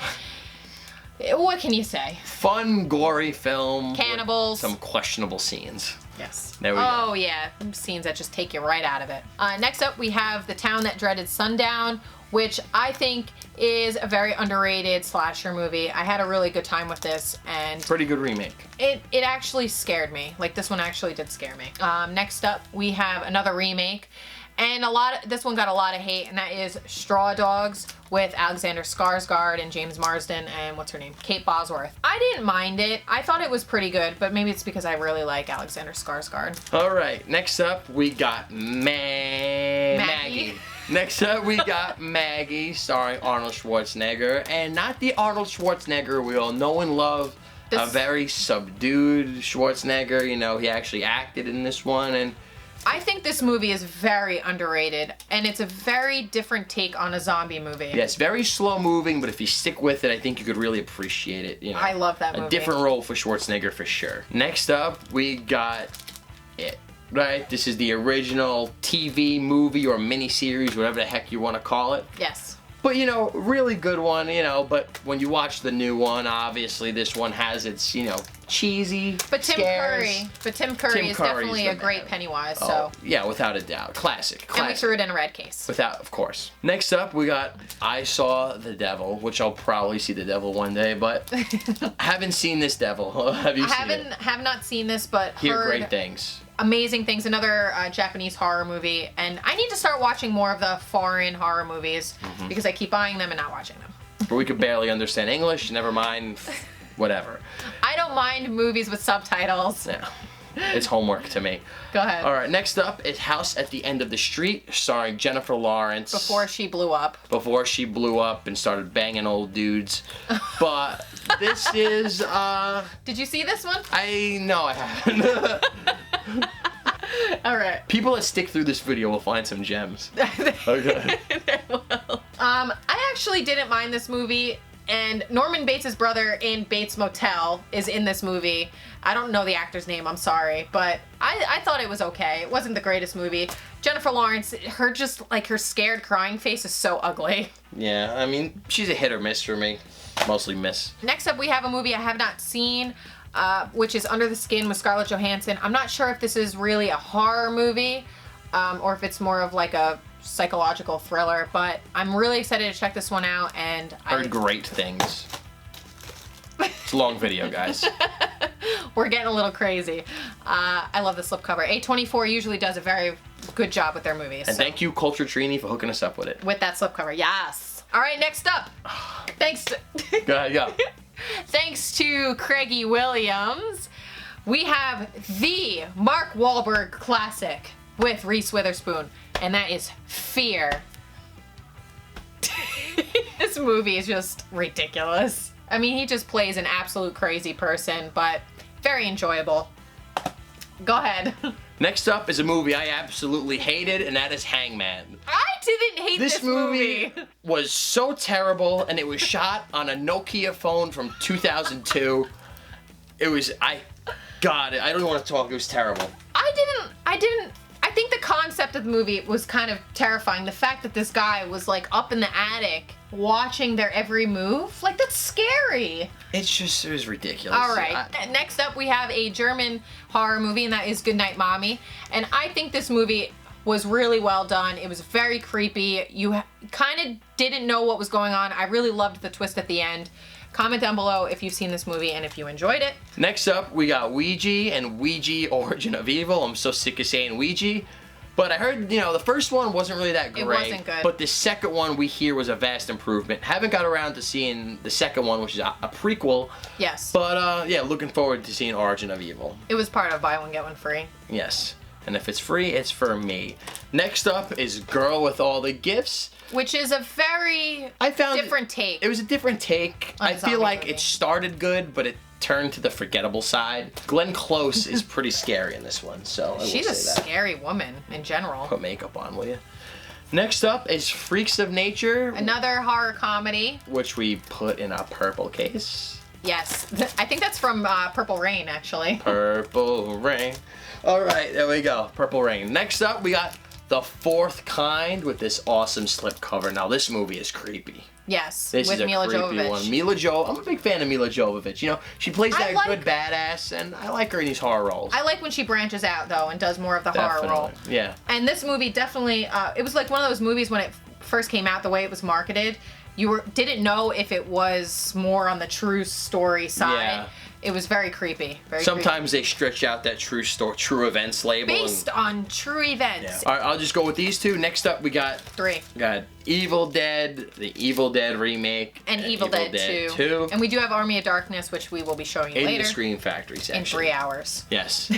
Speaker 2: What can you say?
Speaker 1: Fun, gory film.
Speaker 2: Cannibals.
Speaker 1: With some questionable scenes.
Speaker 2: Yes.
Speaker 1: There we go.
Speaker 2: Oh, yeah. Scenes that just take you right out of it. Next up, we have The Town That Dreaded Sundown, which I think is a very underrated slasher movie. I had a really good time with this, and
Speaker 1: pretty good remake.
Speaker 2: It actually scared me. Like, this one actually did scare me. Next up, we have another remake, and this one got a lot of hate, and that is Straw Dogs with Alexander Skarsgård and James Marsden and what's her name? Kate Bosworth. I didn't mind it. I thought it was pretty good, but maybe it's because I really like Alexander Skarsgård.
Speaker 1: All right, next up we got Maggie. Next up we got Maggie, starring Arnold Schwarzenegger, and not the Arnold Schwarzenegger we all know and love. A very subdued Schwarzenegger. You know, he actually acted in this one, and
Speaker 2: I think this movie is very underrated, and it's a very different take on a zombie movie.
Speaker 1: Yes, very slow moving, but if you stick with it, I think you could really appreciate it. You know,
Speaker 2: I love that movie.
Speaker 1: A different role for Schwarzenegger for sure. Next up, we got It. Right? This is the original TV movie or miniseries, whatever the heck you want to call it.
Speaker 2: Yes.
Speaker 1: But, you know, really good one, you know, but when you watch the new one, obviously this one has its, you know, cheesy
Speaker 2: Tim Curry is definitely a great Pennywise, so.
Speaker 1: Yeah, without a doubt. Classic.
Speaker 2: And we threw it in a red case.
Speaker 1: Of course. Next up, we got I Saw the Devil, which I'll probably see the devil one day, but I haven't seen this devil. Have you seen it?
Speaker 2: I have not seen this, but
Speaker 1: hear great things.
Speaker 2: Amazing things. Another Japanese horror movie, and I need to start watching more of the foreign horror movies because I keep buying them and not watching them.
Speaker 1: But we could barely understand English. Never mind. Whatever.
Speaker 2: I don't mind movies with subtitles.
Speaker 1: Yeah. It's homework to me.
Speaker 2: Go ahead.
Speaker 1: All right, next up is House at the End of the Street, starring Jennifer Lawrence.
Speaker 2: Before she blew up.
Speaker 1: Before she blew up and started banging old dudes. But this is,
Speaker 2: Did you see this one?
Speaker 1: No, I haven't.
Speaker 2: All right.
Speaker 1: People that stick through this video will find some gems. Okay.
Speaker 2: They will. I actually didn't mind this movie. And Norman Bates' brother in Bates Motel is in this movie. I don't know the actor's name, I'm sorry, but I thought it was okay. It wasn't the greatest movie. Jennifer Lawrence, her scared crying face is so ugly.
Speaker 1: Yeah, I mean, she's a hit or miss for me. Mostly miss.
Speaker 2: Next up, we have a movie I have not seen. which is Under the Skin with Scarlett Johansson. I'm not sure if this is really a horror movie or if it's more of like a psychological thriller, but I'm really excited to check this one out. And
Speaker 1: Heard great things. It's a long video, guys.
Speaker 2: We're getting a little crazy. I love the slipcover. A24 usually does a very good job with their movies.
Speaker 1: And thank you, Culture Trini, for hooking us up with it.
Speaker 2: With that slipcover, yes. All right, next up. Thanks to
Speaker 1: Go ahead, go.
Speaker 2: Thanks to Craigie Williams, we have the Mark Wahlberg classic with Reese Witherspoon, and that is Fear. This movie is just ridiculous. I mean, he just plays an absolute crazy person, but very enjoyable. Go ahead.
Speaker 1: Next up is a movie I absolutely hated, and that is Hangman.
Speaker 2: I didn't hate this movie.
Speaker 1: Was so terrible, and it was shot on a Nokia phone from 2002. It was, God, I don't want to talk, it was terrible.
Speaker 2: I think the concept of the movie was kind of terrifying. The fact that this guy was like up in the attic watching their every move, like that's scary.
Speaker 1: It was ridiculous.
Speaker 2: All right, next up we have a German horror movie, and that is Goodnight Mommy. And I think this movie was really well done. It was very creepy. You kind of didn't know what was going on. I really loved the twist at the end. Comment down below if you've seen this movie and if you enjoyed it.
Speaker 1: Next up, we got Ouija and Ouija Origin of Evil. I'm so sick of saying Ouija. But I heard, the first one wasn't really that great.
Speaker 2: It wasn't good.
Speaker 1: But the second one we hear was a vast improvement. Haven't got around to seeing the second one, which is a prequel.
Speaker 2: Yes.
Speaker 1: But yeah, looking forward to seeing Origin of Evil.
Speaker 2: It was part of buy one, get one free.
Speaker 1: Yes. And if it's free, it's for me. Next up is Girl with All the Gifts.
Speaker 2: Which is a very different take.
Speaker 1: It was a different take. I feel like it started good, but it turned to the forgettable side. Glenn Close is pretty scary in this one, so I
Speaker 2: She's
Speaker 1: will
Speaker 2: a
Speaker 1: say that.
Speaker 2: scary woman in general.
Speaker 1: Put makeup on, will you? Next up is Freaks of Nature.
Speaker 2: Another horror comedy.
Speaker 1: Which we put in a purple case.
Speaker 2: Yes. I think that's from Purple Rain, actually.
Speaker 1: Purple Rain. All right, there we go. Purple Rain. Next up, we got The Fourth Kind with this awesome slipcover. Now, this movie is creepy.
Speaker 2: Yes,
Speaker 1: this
Speaker 2: with
Speaker 1: is a
Speaker 2: Mila
Speaker 1: creepy
Speaker 2: Jovovich.
Speaker 1: one. I'm a big fan of Mila Jovovich. She plays that good badass, and I like her in these horror roles.
Speaker 2: I like when she branches out, though, and does more of the horror role.
Speaker 1: Yeah.
Speaker 2: And this movie definitely, it was like one of those movies when it first came out, the way it was marketed, you didn't know if it was more on the true story side. Yeah. It was very creepy.
Speaker 1: Sometimes they stretch out that true events label.
Speaker 2: Based on true events.
Speaker 1: Yeah. All right, I'll just go with these two. Next up, we got
Speaker 2: 3.
Speaker 1: We got Evil Dead, the Evil Dead remake,
Speaker 2: and Evil Dead 2. And we do have Army of Darkness, which we will be showing you later.
Speaker 1: In the Screen Factory section.
Speaker 2: In 3 hours.
Speaker 1: Yes.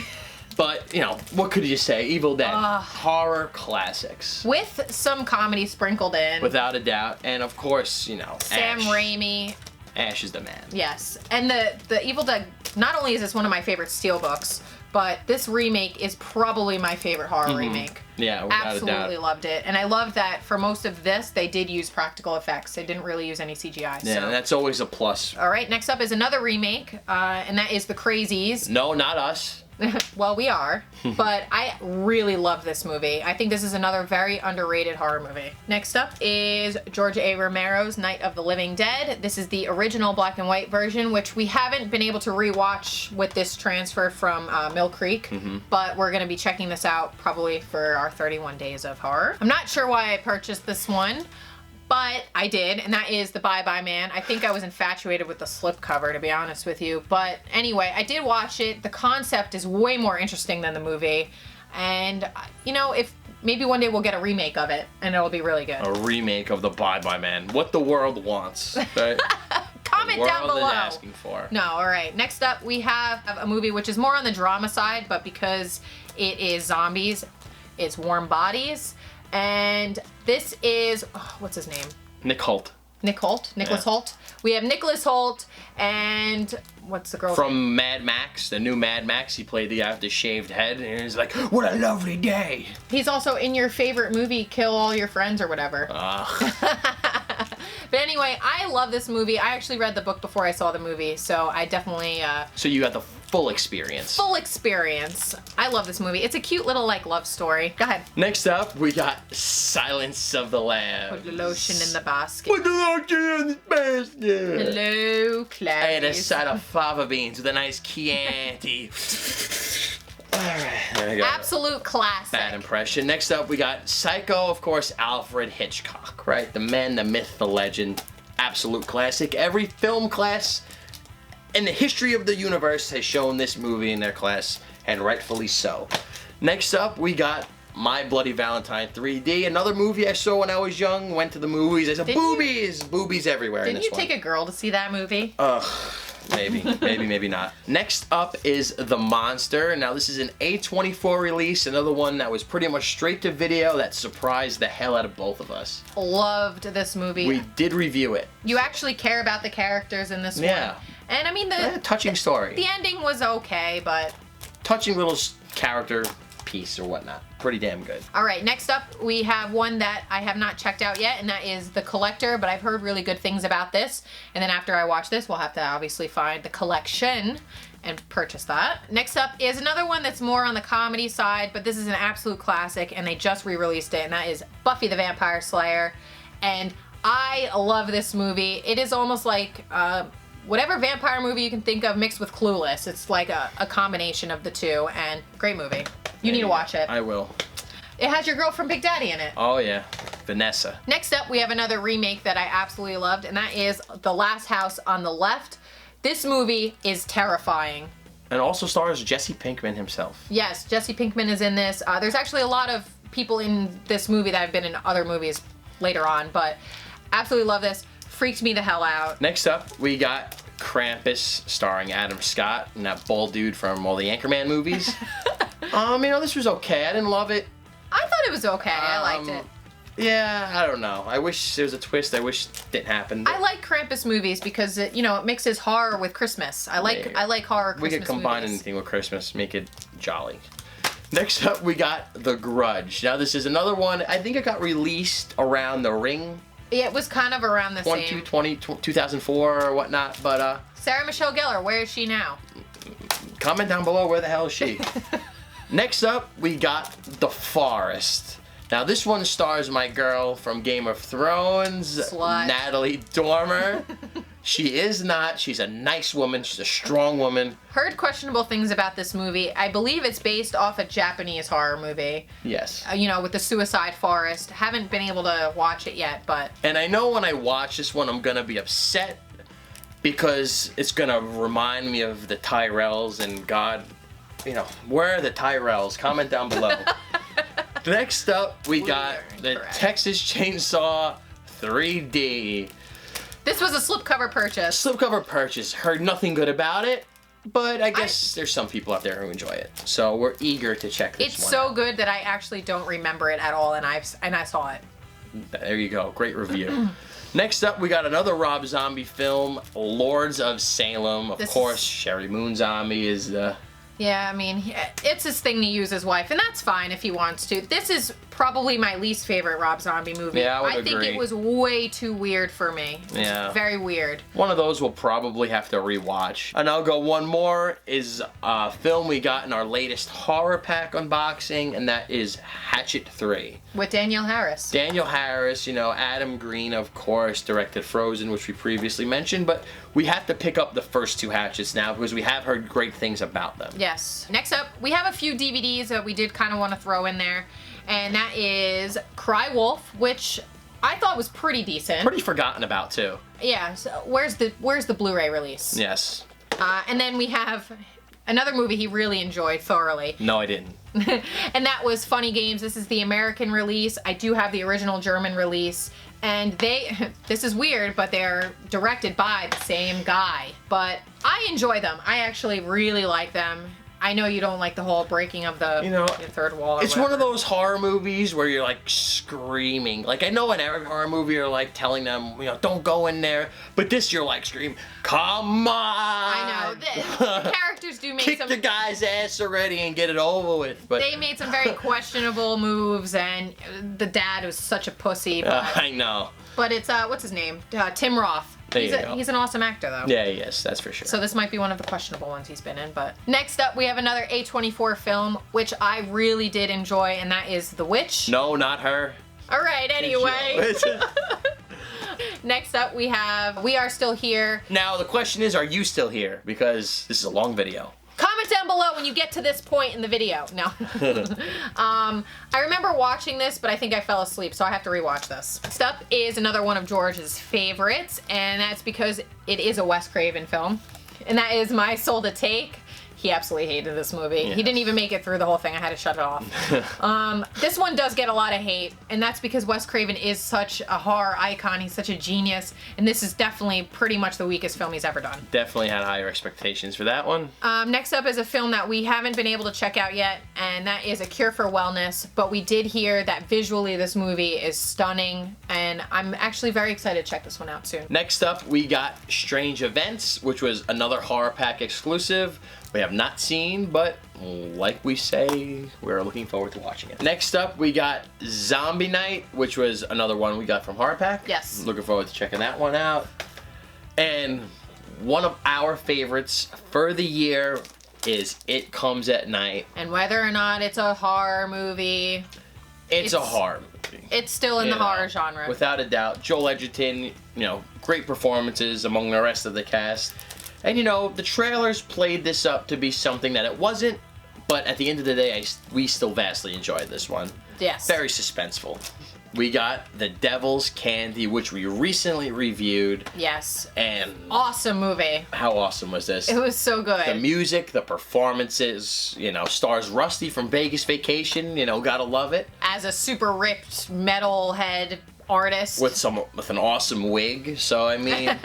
Speaker 1: But, what could you say? Evil Dead. Horror classics.
Speaker 2: With some comedy sprinkled in.
Speaker 1: Without a doubt. And, of course, Sam
Speaker 2: Raimi.
Speaker 1: Ash is the man.
Speaker 2: Yes. And the Evil Dead, not only is this one of my favorite steelbooks, but this remake is probably my favorite horror remake.
Speaker 1: Yeah, without a doubt.
Speaker 2: Absolutely loved it. And I love that for most of this, they did use practical effects. They didn't really use any CGI.
Speaker 1: Yeah,
Speaker 2: so.
Speaker 1: that's always a plus.
Speaker 2: All right, next up is another remake, and that is The Crazies.
Speaker 1: No, not us.
Speaker 2: Well, we are, but I really love this movie. I think this is another very underrated horror movie. Next up is George A. Romero's Night of the Living Dead. This is the original black and white version, which we haven't been able to rewatch with this transfer from Mill Creek, but we're going to be checking this out probably for our 31 Days of Horror. I'm not sure why I purchased this one, but I did, and that is The Bye Bye Man. I think I was infatuated with the slipcover, to be honest with you. But anyway, I did watch it. The concept is way more interesting than the movie. And, if maybe one day we'll get a remake of it, and it'll be really good.
Speaker 1: A remake of The Bye Bye Man. What the world wants. Right?
Speaker 2: Comment down below.
Speaker 1: Is asking for.
Speaker 2: No, all right. Next up, we have a movie which is more on the drama side, but because it is zombies, it's Warm Bodies. And this is, what's his name?
Speaker 1: Nick Holt.
Speaker 2: Nicholas Holt. We have Nicholas Holt and what's the girl
Speaker 1: from Mad Max, the new Mad Max. He played the guy with the shaved head, and he's like, "What a lovely day."
Speaker 2: He's also in your favorite movie, Kill All Your Friends or whatever. But anyway, I love this movie. I actually read the book before I saw the movie, so I definitely.
Speaker 1: So you got the full experience.
Speaker 2: Full experience. I love this movie. It's a cute little like love story. Go ahead.
Speaker 1: Next up, we got Silence of the Lambs.
Speaker 2: Put the lotion in the basket.
Speaker 1: Put the lotion in the basket.
Speaker 2: Hello, Clarice.
Speaker 1: And a side of fava beans with a nice Chianti. Alright, there we go.
Speaker 2: Absolute classic.
Speaker 1: Bad impression. Next up, we got Psycho, of course, Alfred Hitchcock, right? The man, the myth, the legend. Absolute classic. Every film class in the history of the universe has shown this movie in their class, and rightfully so. Next up, we got My Bloody Valentine 3D, another movie I saw when I was young. Went to the movies. I said, boobies! Boobies everywhere in this one.
Speaker 2: Didn't you take a girl to see that movie?
Speaker 1: Ugh. Maybe, maybe not. Next up is The Monster. Now this is an A24 release, another one that was pretty much straight to video that surprised the hell out of both of us.
Speaker 2: Loved this movie.
Speaker 1: We did review it.
Speaker 2: You actually care about the characters in this one.
Speaker 1: Yeah.
Speaker 2: And I mean the
Speaker 1: touching story.
Speaker 2: The ending was okay, but
Speaker 1: touching little character piece or whatnot. Pretty damn good.
Speaker 2: All right, next up we have one that I have not checked out yet, and that is The Collector, but I've heard really good things about this. And then after I watch this, we'll have to obviously find The Collection and purchase that. Next up is another one that's more on the comedy side, but this is an absolute classic, and they just re-released it, and that is Buffy the Vampire Slayer. And I love this movie. It is almost like whatever vampire movie you can think of mixed with Clueless. It's like a combination of the two, and great movie. You need to watch it.
Speaker 1: I will.
Speaker 2: It has your girl from Big Daddy in it.
Speaker 1: Oh yeah, Vanessa.
Speaker 2: Next up, we have another remake that I absolutely loved, and that is The Last House on the Left. This movie is terrifying.
Speaker 1: And also stars Jesse Pinkman himself.
Speaker 2: Yes, Jesse Pinkman is in this. There's actually a lot of people in this movie that have been in other movies later on, but absolutely love this. Freaked me the hell out.
Speaker 1: Next up, we got Krampus, starring Adam Scott and that bald dude from all the Anchorman movies. You know, this was okay. I didn't love it.
Speaker 2: I thought it was okay. I liked it.
Speaker 1: Yeah, I don't know. I wish there was a twist. I wish it didn't happen.
Speaker 2: I like Krampus movies because it, you know, it mixes horror with Christmas. I like horror Christmas movies.
Speaker 1: We could combine anything with Christmas, make it jolly. Next up, we got The Grudge. Now, this is another one. I think it got released around The Ring.
Speaker 2: Yeah, it was kind of around the same.
Speaker 1: 2004 or whatnot, but
Speaker 2: Sarah Michelle Gellar, where is she now?
Speaker 1: Comment down below, where the hell is she? Next up, we got The Forest. Now, this one stars my girl from Game of Thrones,
Speaker 2: Slut.
Speaker 1: Natalie Dormer. She is not. She's a nice woman. She's a strong woman.
Speaker 2: Heard questionable things about this movie. I believe it's based off a Japanese horror movie.
Speaker 1: Yes.
Speaker 2: You know, with the Suicide Forest. Haven't been able to watch it yet, but...
Speaker 1: And I know when I watch this one, I'm going to be upset because it's going to remind me of the Tyrells and God... You know, where are the Tyrells? Comment down below. Next up, we got the Texas Chainsaw 3D.
Speaker 2: This was a slipcover purchase.
Speaker 1: Slipcover purchase. Heard nothing good about it, but I guess there's some people out there who enjoy it. So we're eager to check this one out.
Speaker 2: It's so good that I actually don't remember it at all, and I saw it.
Speaker 1: There you go. Great review. Next up, we got another Rob Zombie film, Lords of Salem. Of course, Sherry Moon Zombie is the...
Speaker 2: Yeah, I mean, it's his thing to use his wife, and that's fine if he wants to. This is probably my least favorite Rob Zombie movie.
Speaker 1: Yeah, I would
Speaker 2: agree.
Speaker 1: agree.
Speaker 2: Think it was way too weird for me.
Speaker 1: Yeah.
Speaker 2: Very weird.
Speaker 1: One of those we'll probably have to rewatch. And I'll go one more is a film we got in our latest horror pack unboxing, and that is Hatchet 3.
Speaker 2: With Danielle Harris.
Speaker 1: Danielle Harris, you know, Adam Green, of course, directed Frozen, which we previously mentioned, but we have to pick up the first two Hatchets now because we have heard great things about them.
Speaker 2: Yes. Next up, we have a few DVDs that we did kind of want to throw in there, and that is Cry Wolf, which I thought was pretty decent.
Speaker 1: Pretty forgotten about, too.
Speaker 2: Yeah, so where's the Blu-ray release?
Speaker 1: Yes.
Speaker 2: And then we have another movie he really enjoyed thoroughly.
Speaker 1: No, I didn't.
Speaker 2: And that was Funny Games. This is the American release. I do have the original German release. And this is weird, but they're directed by the same guy. But I enjoy them. I actually really like them. I know you don't like the whole breaking of the third wall.
Speaker 1: It's one of those horror movies where you're like screaming. Like, I know in every horror movie you're like telling them, you know, don't go in there. But this you're like screaming, come on!
Speaker 2: I know. The characters do make
Speaker 1: Kick the guy's ass already and get it over with. But
Speaker 2: they made some very questionable moves, and the dad was such a pussy. But,
Speaker 1: I know.
Speaker 2: But it's, what's his name? Tim Roth.
Speaker 1: There you go.
Speaker 2: He's an awesome actor, though.
Speaker 1: Yeah, he is. That's for sure.
Speaker 2: So this might be one of the questionable ones he's been in. But next up, we have another A24 film, which I really did enjoy, and that is The Witch.
Speaker 1: No, not her.
Speaker 2: All right, anyway. Next up, we have We Are Still Here.
Speaker 1: Now, the question is, are you still here? Because this is a long video.
Speaker 2: Comment down below when you get to this point in the video. No. I remember watching this, but I think I fell asleep, so I have to rewatch this. Next up is another one of George's favorites, and that's because it is a Wes Craven film, and that is My Soul to Take. He absolutely hated this movie.
Speaker 1: Yes.
Speaker 2: He didn't even make it through the whole thing. I had to shut it off. This one does get a lot of hate, and that's because Wes Craven is such a horror icon. He's such a genius, and this is definitely pretty much the weakest film he's ever done.
Speaker 1: Definitely had higher expectations for that one.
Speaker 2: Next up is a film that we haven't been able to check out yet, and that is A Cure for Wellness, but we did hear that visually this movie is stunning, and I'm actually very excited to check this one out soon.
Speaker 1: Next up, we got Strange Events, which was another Horror Pack exclusive. We have not seen, but like we say, we're looking forward to watching it. Next up, we got Zombie Night, which was another one we got from Horror Pack.
Speaker 2: Yes.
Speaker 1: Looking forward to checking that one out. And one of our favorites for the year is It Comes at Night.
Speaker 2: And whether or not it's a horror movie,
Speaker 1: It's a horror movie.
Speaker 2: it's still in the horror genre.
Speaker 1: Without a doubt. Joel Edgerton, great performances among the rest of the cast. And the trailers played this up to be something that it wasn't, but at the end of the day, we still vastly enjoyed this one.
Speaker 2: Yes.
Speaker 1: Very suspenseful. We got The Devil's Candy, which we recently reviewed.
Speaker 2: Yes.
Speaker 1: And
Speaker 2: awesome movie.
Speaker 1: how awesome was this?
Speaker 2: It was so good.
Speaker 1: The music, the performances, stars Rusty from Vegas Vacation, gotta love it.
Speaker 2: As a super ripped metalhead artist.
Speaker 1: With an awesome wig, so I mean...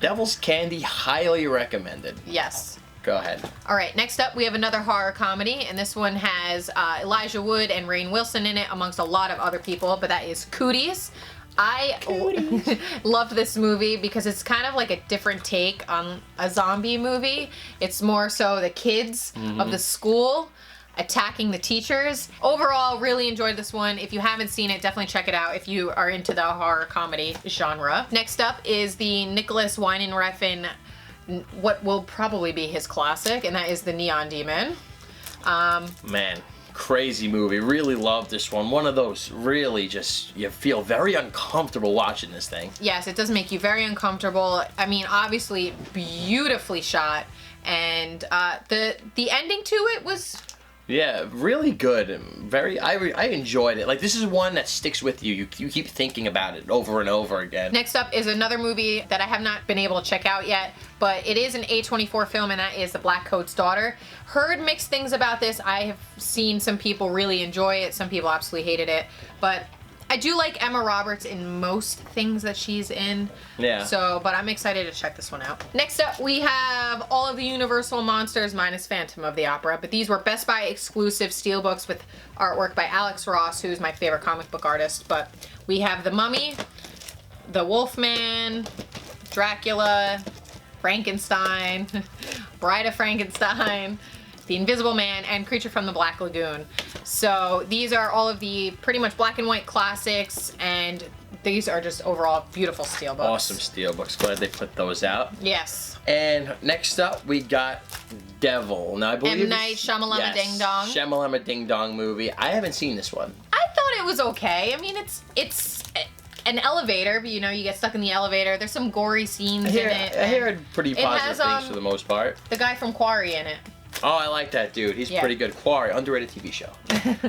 Speaker 1: Devil's Candy, highly recommended.
Speaker 2: Yes.
Speaker 1: Go ahead.
Speaker 2: All right, next up we have another horror comedy, and this one has Elijah Wood and Rainn Wilson in it, amongst a lot of other people, but that is Cooties. I love this movie because it's kind of like a different take on a zombie movie. It's more so the kids of the school attacking the teachers. Overall, really enjoyed this one. If you haven't seen it, definitely check it out if you are into the horror comedy genre. Next up is the Nicholas Winding Refn, what will probably be his classic, and that is The Neon Demon.
Speaker 1: Man, crazy movie. Really loved this one. One of those really just, you feel very uncomfortable watching this thing.
Speaker 2: Yes, it does make you very uncomfortable. I mean, obviously beautifully shot, and the ending to it was...
Speaker 1: Yeah, really good. I enjoyed it. Like, this is one that sticks with you. You keep thinking about it over and over again.
Speaker 2: Next up is another movie that I have not been able to check out yet, but it is an A24 film, and that is The Black Coat's Daughter. Heard mixed things about this. I have seen some people really enjoy it. Some people absolutely hated it. But I do like Emma Roberts in most things that she's in.
Speaker 1: Yeah.
Speaker 2: But I'm excited to check this one out. Next up, we have all of the Universal monsters minus Phantom of the Opera. But these were Best Buy exclusive steelbooks with artwork by Alex Ross, who's my favorite comic book artist. But we have The Mummy, The Wolfman, Dracula, Frankenstein, Bride of Frankenstein, The Invisible Man, and Creature from the Black Lagoon. So these are all of the pretty much black and white classics, and these are just overall beautiful steelbooks.
Speaker 1: Awesome steelbooks. Glad they put those out.
Speaker 2: Yes.
Speaker 1: And next up, we got Devil. Now, I believe
Speaker 2: M. Night Shyamalama Ding Dong.
Speaker 1: Shyamalama Ding Dong movie. I haven't seen this one.
Speaker 2: I thought it was okay. I mean, it's an elevator, but you get stuck in the elevator. There's some gory scenes in it.
Speaker 1: I heard pretty positive
Speaker 2: has,
Speaker 1: things for the most part.
Speaker 2: The guy from Quarry in it.
Speaker 1: Oh, I like that dude. He's
Speaker 2: Yeah.
Speaker 1: pretty good. Quarry, underrated TV show.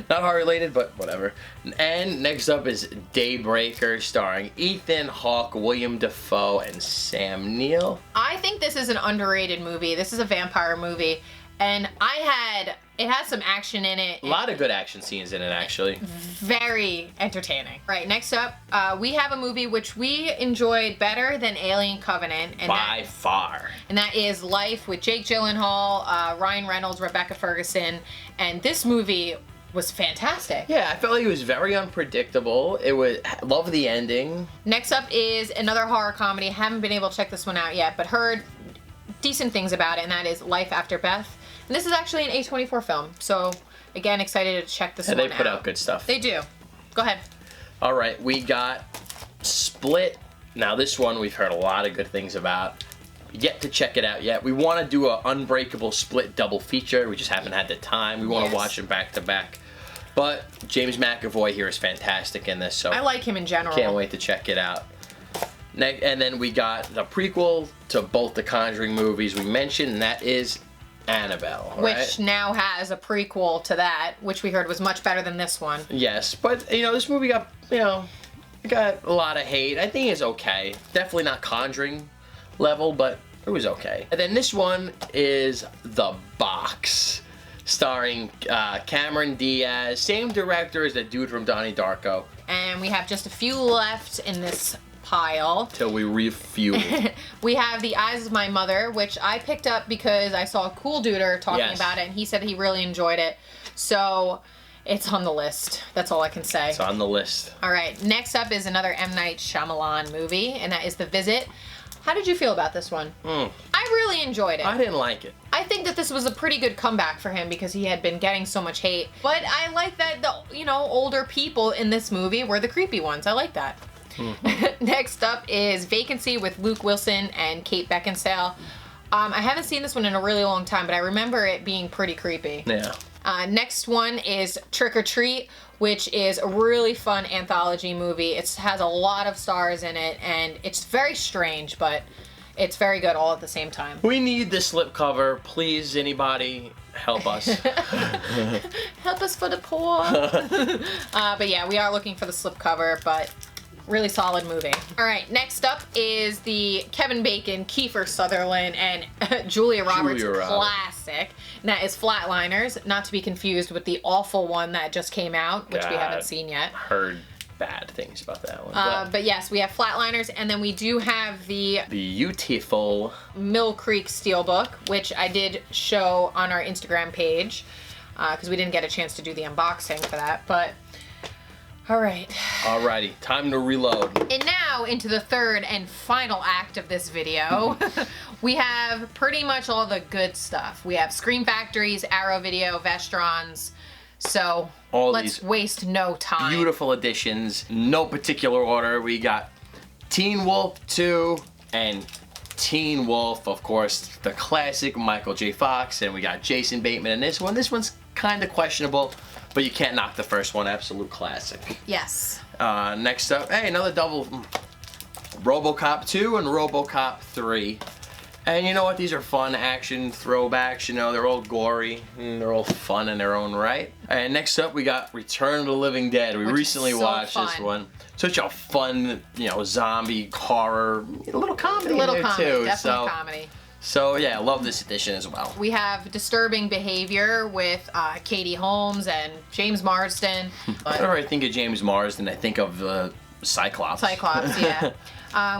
Speaker 1: Not horror related, but whatever. And next up is Daybreaker, starring Ethan Hawke, William Dafoe, and Sam Neill.
Speaker 2: I think this is an underrated movie. This is a vampire movie, and it has some action in it.
Speaker 1: A lot of good action scenes in it, actually.
Speaker 2: Very entertaining. Right, next up, we have a movie which we enjoyed better than Alien Covenant. And
Speaker 1: By far.
Speaker 2: And that is Life with Jake Gyllenhaal, Ryan Reynolds, Rebecca Ferguson, and this movie was fantastic.
Speaker 1: Yeah, I felt like it was very unpredictable. Love the ending.
Speaker 2: Next up is another horror comedy. Haven't been able to check this one out yet, but heard decent things about it, and that is Life After Beth. And this is actually an A24 film, so again, excited to check this one out.
Speaker 1: And they put out good stuff.
Speaker 2: They do. Go ahead.
Speaker 1: All right, we got Split, Now this one we've heard a lot of good things about. Yet to check it out yet. We want to do an Unbreakable split double feature. We just haven't had the time. We want to watch them back to back. But James McAvoy here is fantastic in this, so
Speaker 2: I like him in general.
Speaker 1: Can't wait to check it out. And then we got the prequel to both the Conjuring movies we mentioned, and that is Annabelle.
Speaker 2: Which now has a prequel to that, which we heard was much better than this one.
Speaker 1: Yes, but this movie got got a lot of hate. I think it's okay. Definitely not Conjuring level, but it was okay. And then this one is The Box, starring Cameron Diaz, same director as the dude from Donnie Darko.
Speaker 2: And we have just a few left in this pile.
Speaker 1: Till we refuel.
Speaker 2: We have The Eyes of My Mother, which I picked up because I saw a cool duder talking about it, and he said he really enjoyed it. So it's on the list. That's all I can say.
Speaker 1: It's on the list.
Speaker 2: All right, next up is another M. Night Shyamalan movie, and that is The Visit. How did you feel about this one? I really enjoyed it.
Speaker 1: I didn't like it.
Speaker 2: I think that this was a pretty good comeback for him because he had been getting so much hate. But I like that the older people in this movie were the creepy ones. I like that. Next up is Vacancy with Luke Wilson and Kate Beckinsale. I haven't seen this one in a really long time, but I remember it being pretty creepy.
Speaker 1: Yeah.
Speaker 2: Next one is Trick or Treat, which is a really fun anthology movie. It has a lot of stars in it, and it's very strange, but it's very good all at the same time.
Speaker 1: We need the slipcover. Please, anybody, help us.
Speaker 2: Help us for the poor. But yeah, we are looking for the slipcover, but really solid movie. All right, next up is the Kevin Bacon, Kiefer Sutherland, and Julia Roberts classic. And that is Flatliners, not to be confused with the awful one that just came out, which we haven't seen yet.
Speaker 1: Heard bad things about that one.
Speaker 2: But yes, we have Flatliners, and then we do have the
Speaker 1: beautiful
Speaker 2: Mill Creek Steelbook, which I did show on our Instagram page, because we didn't get a chance to do the unboxing for that, but alright.
Speaker 1: Alrighty, time to reload.
Speaker 2: And now into the third and final act of this video. We have pretty much all the good stuff. We have Scream Factories, Arrow Video, Vestrons. So let's waste no time.
Speaker 1: Beautiful additions, no particular order. We got Teen Wolf 2 and Teen Wolf, of course, the classic Michael J. Fox, and we got Jason Bateman in this one. This one's kind of questionable, but you can't knock the first one. Absolute classic.
Speaker 2: Yes.
Speaker 1: Next up, hey, another double RoboCop 2 and RoboCop 3. And you know what? These are fun action throwbacks. They're all gory and they're all fun in their own right. And next up, we got Return of the Living Dead. We recently watched this one. Such a fun, zombie horror, a little comedy in there too.
Speaker 2: Definitely comedy.
Speaker 1: So yeah, I love this edition as well.
Speaker 2: We have Disturbing Behavior with Katie Holmes and James Marsden.
Speaker 1: Whenever I think of James Marsden, I think of Cyclops.
Speaker 2: Cyclops, yeah.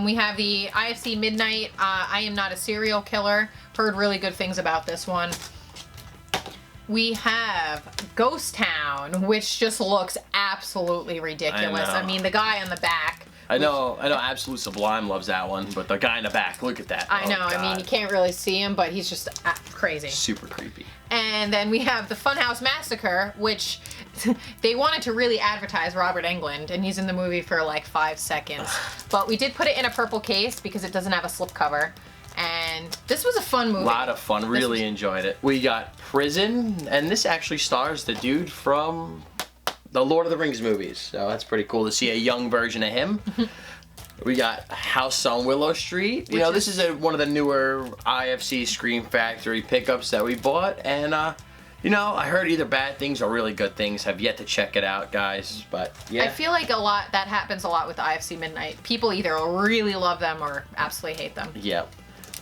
Speaker 2: We have the IFC Midnight, I Am Not a Serial Killer. Heard really good things about this one. We have Ghost Town, which just looks absolutely ridiculous. I mean, the guy on the back.
Speaker 1: I know Absolute Sublime loves that one, but the guy in the back, look at that.
Speaker 2: I know, I mean, you can't really see him, but he's just crazy.
Speaker 1: Super creepy.
Speaker 2: And then we have the Funhouse Massacre, which they wanted to really advertise Robert Englund, and he's in the movie for like 5 seconds. But we did put it in a purple case because it doesn't have a slipcover. And this was a fun movie.
Speaker 1: A lot of fun, really enjoyed it. We got Prison, and this actually stars the dude from the Lord of the Rings movies, so that's pretty cool to see a young version of him. We got House on Willow Street. This is one of the newer IFC Scream Factory pickups that we bought, and I heard either bad things or really good things. Have yet to check it out, guys, but yeah.
Speaker 2: I feel like that happens a lot with IFC Midnight. People either really love them or absolutely hate them.
Speaker 1: Yep.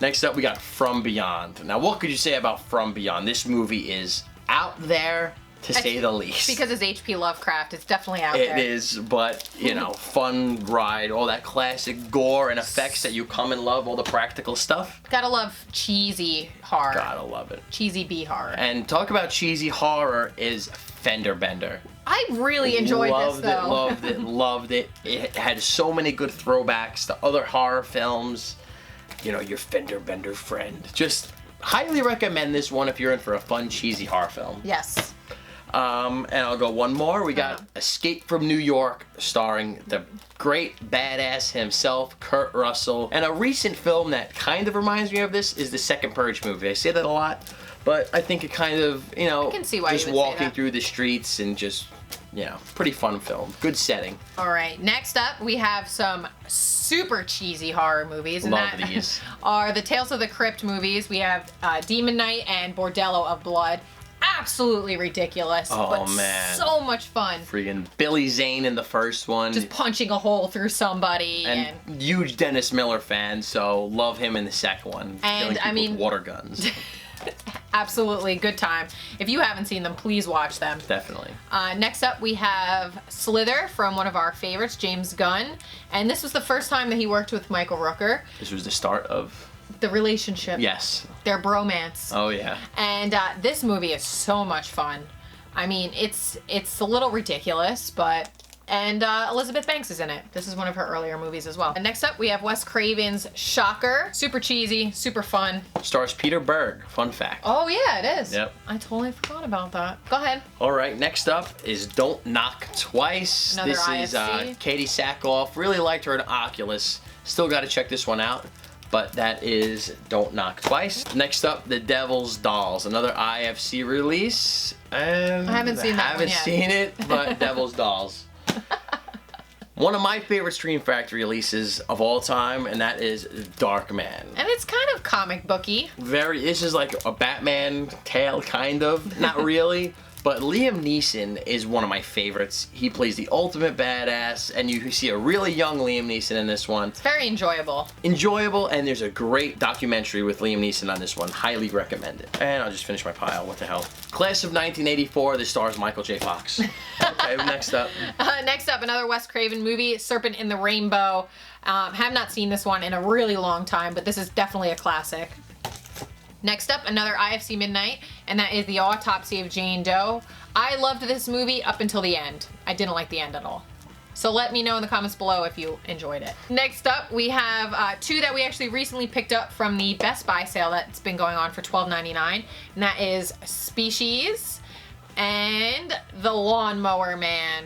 Speaker 1: Next up, we got From Beyond. Now, what could you say about From Beyond? This movie is out there, to say the least.
Speaker 2: Because it's H.P. Lovecraft, it's definitely out there.
Speaker 1: It is, but, fun ride, all that classic gore and effects that you come and love, all the practical stuff.
Speaker 2: Gotta love cheesy horror.
Speaker 1: Gotta love it.
Speaker 2: Cheesy B horror.
Speaker 1: And talk about cheesy horror is Fender Bender.
Speaker 2: I really enjoyed this, though.
Speaker 1: Loved it. It had so many good throwbacks to other horror films. Your Fender Bender friend. Just highly recommend this one if you're in for a fun, cheesy horror film.
Speaker 2: Yes.
Speaker 1: And I'll go one more. We got Escape from New York, starring the great badass himself, Kurt Russell. And a recent film that kind of reminds me of this is the second Purge movie. I say that a lot, but I think it kind of, you know,
Speaker 2: I can see why
Speaker 1: just
Speaker 2: you would say
Speaker 1: walking
Speaker 2: that.
Speaker 1: through the streets and just, you know, pretty fun film. Good setting.
Speaker 2: All right, next up we have some super cheesy horror movies. And
Speaker 1: Love
Speaker 2: that
Speaker 1: these.
Speaker 2: are the Tales of the Crypt movies. We have Demon Knight and Bordello of Blood. Absolutely ridiculous, but
Speaker 1: man.
Speaker 2: so much fun.
Speaker 1: Freaking Billy Zane in the first one.
Speaker 2: Just punching a hole through somebody.
Speaker 1: And huge Dennis Miller fan, so love him in the second one.
Speaker 2: And,
Speaker 1: Killing people
Speaker 2: I mean-
Speaker 1: with water guns.
Speaker 2: Absolutely, good time. If you haven't seen them, please watch them.
Speaker 1: Definitely.
Speaker 2: Next up, we have Slither from one of our favorites, James Gunn. And this was the first time that he worked with Michael Rooker.
Speaker 1: This was the start of...
Speaker 2: The relationship.
Speaker 1: Yes.
Speaker 2: Their bromance.
Speaker 1: Oh, yeah.
Speaker 2: And this movie is so much fun. I mean, it's a little ridiculous, but... And Elizabeth Banks is in it. This is one of her earlier movies as well. And next up, we have Wes Craven's Shocker. Super cheesy, super fun.
Speaker 1: Stars Peter Berg. Fun fact.
Speaker 2: Oh, yeah, it is.
Speaker 1: Yep.
Speaker 2: I totally forgot about that. Go ahead.
Speaker 1: All right, next up is Don't Knock Twice.
Speaker 2: Another
Speaker 1: this is
Speaker 2: IFC.
Speaker 1: Katie Sackhoff. Really liked her in Oculus. Still got to check this one out. But that is Don't Knock Twice. Next up, The Devil's Dolls. Another IFC release. And
Speaker 2: I haven't seen that one yet.
Speaker 1: Haven't seen it, but Devil's Dolls. One of my favorite Scream Factory releases of all time, and that is Dark Man.
Speaker 2: And it's kind of comic booky.
Speaker 1: This is like a Batman tale, kind of. Not really. But Liam Neeson is one of my favorites. He plays the ultimate badass, and you see a really young Liam Neeson in this one.
Speaker 2: It's very enjoyable.
Speaker 1: Enjoyable, and there's a great documentary with Liam Neeson on this one. Highly recommend it. And I'll just finish my pile. What the hell? Class of 1984. This stars Michael J. Fox. Okay, next up.
Speaker 2: Next up, another Wes Craven movie, Serpent in the Rainbow. Have not seen this one in a really long time, but this is definitely a classic. Next up, another IFC Midnight, and that is The Autopsy of Jane Doe. I loved this movie up until the end. I didn't like the end at all. So let me know in the comments below if you enjoyed it. Next up, we have two that we actually recently picked up from the Best Buy sale that's been going on for $12.99, and that is Species and The Lawnmower Man.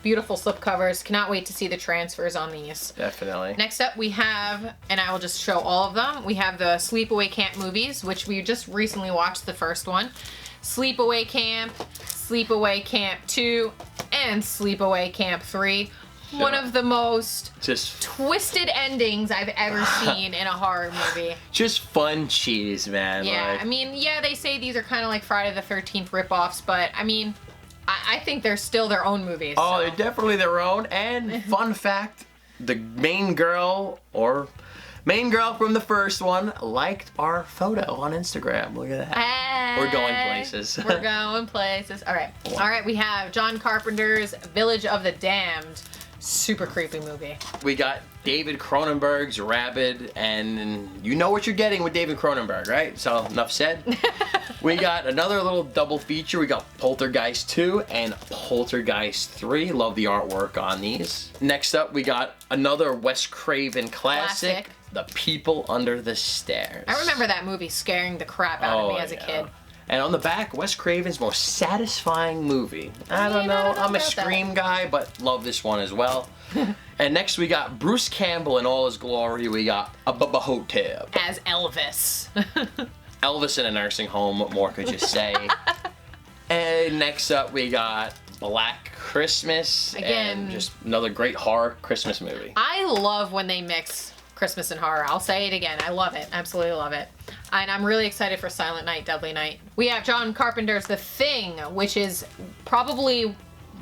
Speaker 2: Beautiful slipcovers. Cannot wait to see the transfers on these.
Speaker 1: Definitely.
Speaker 2: Next up, we have, and I will just show all of them, we have the Sleepaway Camp movies, which we just recently watched the first one. Sleepaway Camp, Sleepaway Camp 2, and Sleepaway Camp 3.
Speaker 1: Sure.
Speaker 2: One of the most
Speaker 1: Just
Speaker 2: twisted endings I've ever seen in a horror movie.
Speaker 1: Just fun cheese, man.
Speaker 2: Yeah,
Speaker 1: Like,
Speaker 2: I mean, yeah, they say these are kind of like Friday the 13th ripoffs, but I mean, I think they're still their own movies.
Speaker 1: oh,
Speaker 2: so.
Speaker 1: they're definitely their own. And fun fact, the main girl from the first one liked our photo on Instagram. Look at that.
Speaker 2: Hey,
Speaker 1: We're going places.
Speaker 2: We're going places. All right. All right, we have John Carpenter's Village of the Damned. Super creepy movie.
Speaker 1: We got David Cronenberg's Rabid, and you know what you're getting with David Cronenberg, right? So enough said. We got another little double feature. We got Poltergeist 2 and Poltergeist 3. Love the artwork on these. Next up, we got another Wes Craven classic, The People Under the Stairs.
Speaker 2: I remember that movie scaring the crap out of me as a kid.
Speaker 1: And on the back, Wes Craven's most satisfying movie. I don't
Speaker 2: Yeah, I
Speaker 1: know.
Speaker 2: don't know
Speaker 1: I'm a
Speaker 2: about
Speaker 1: Scream guy, but love this one as well. And next we got Bruce Campbell in all his glory. We got a Hotel.
Speaker 2: As Elvis.
Speaker 1: Elvis in a nursing home. What more could you say? And next up we got Black Christmas.
Speaker 2: Again.
Speaker 1: And just another great horror Christmas movie.
Speaker 2: I love when they mix Christmas and horror. I'll say it again. I love it. Absolutely love it. And I'm really excited for Silent Night, Deadly Night. We have John Carpenter's The Thing, which is probably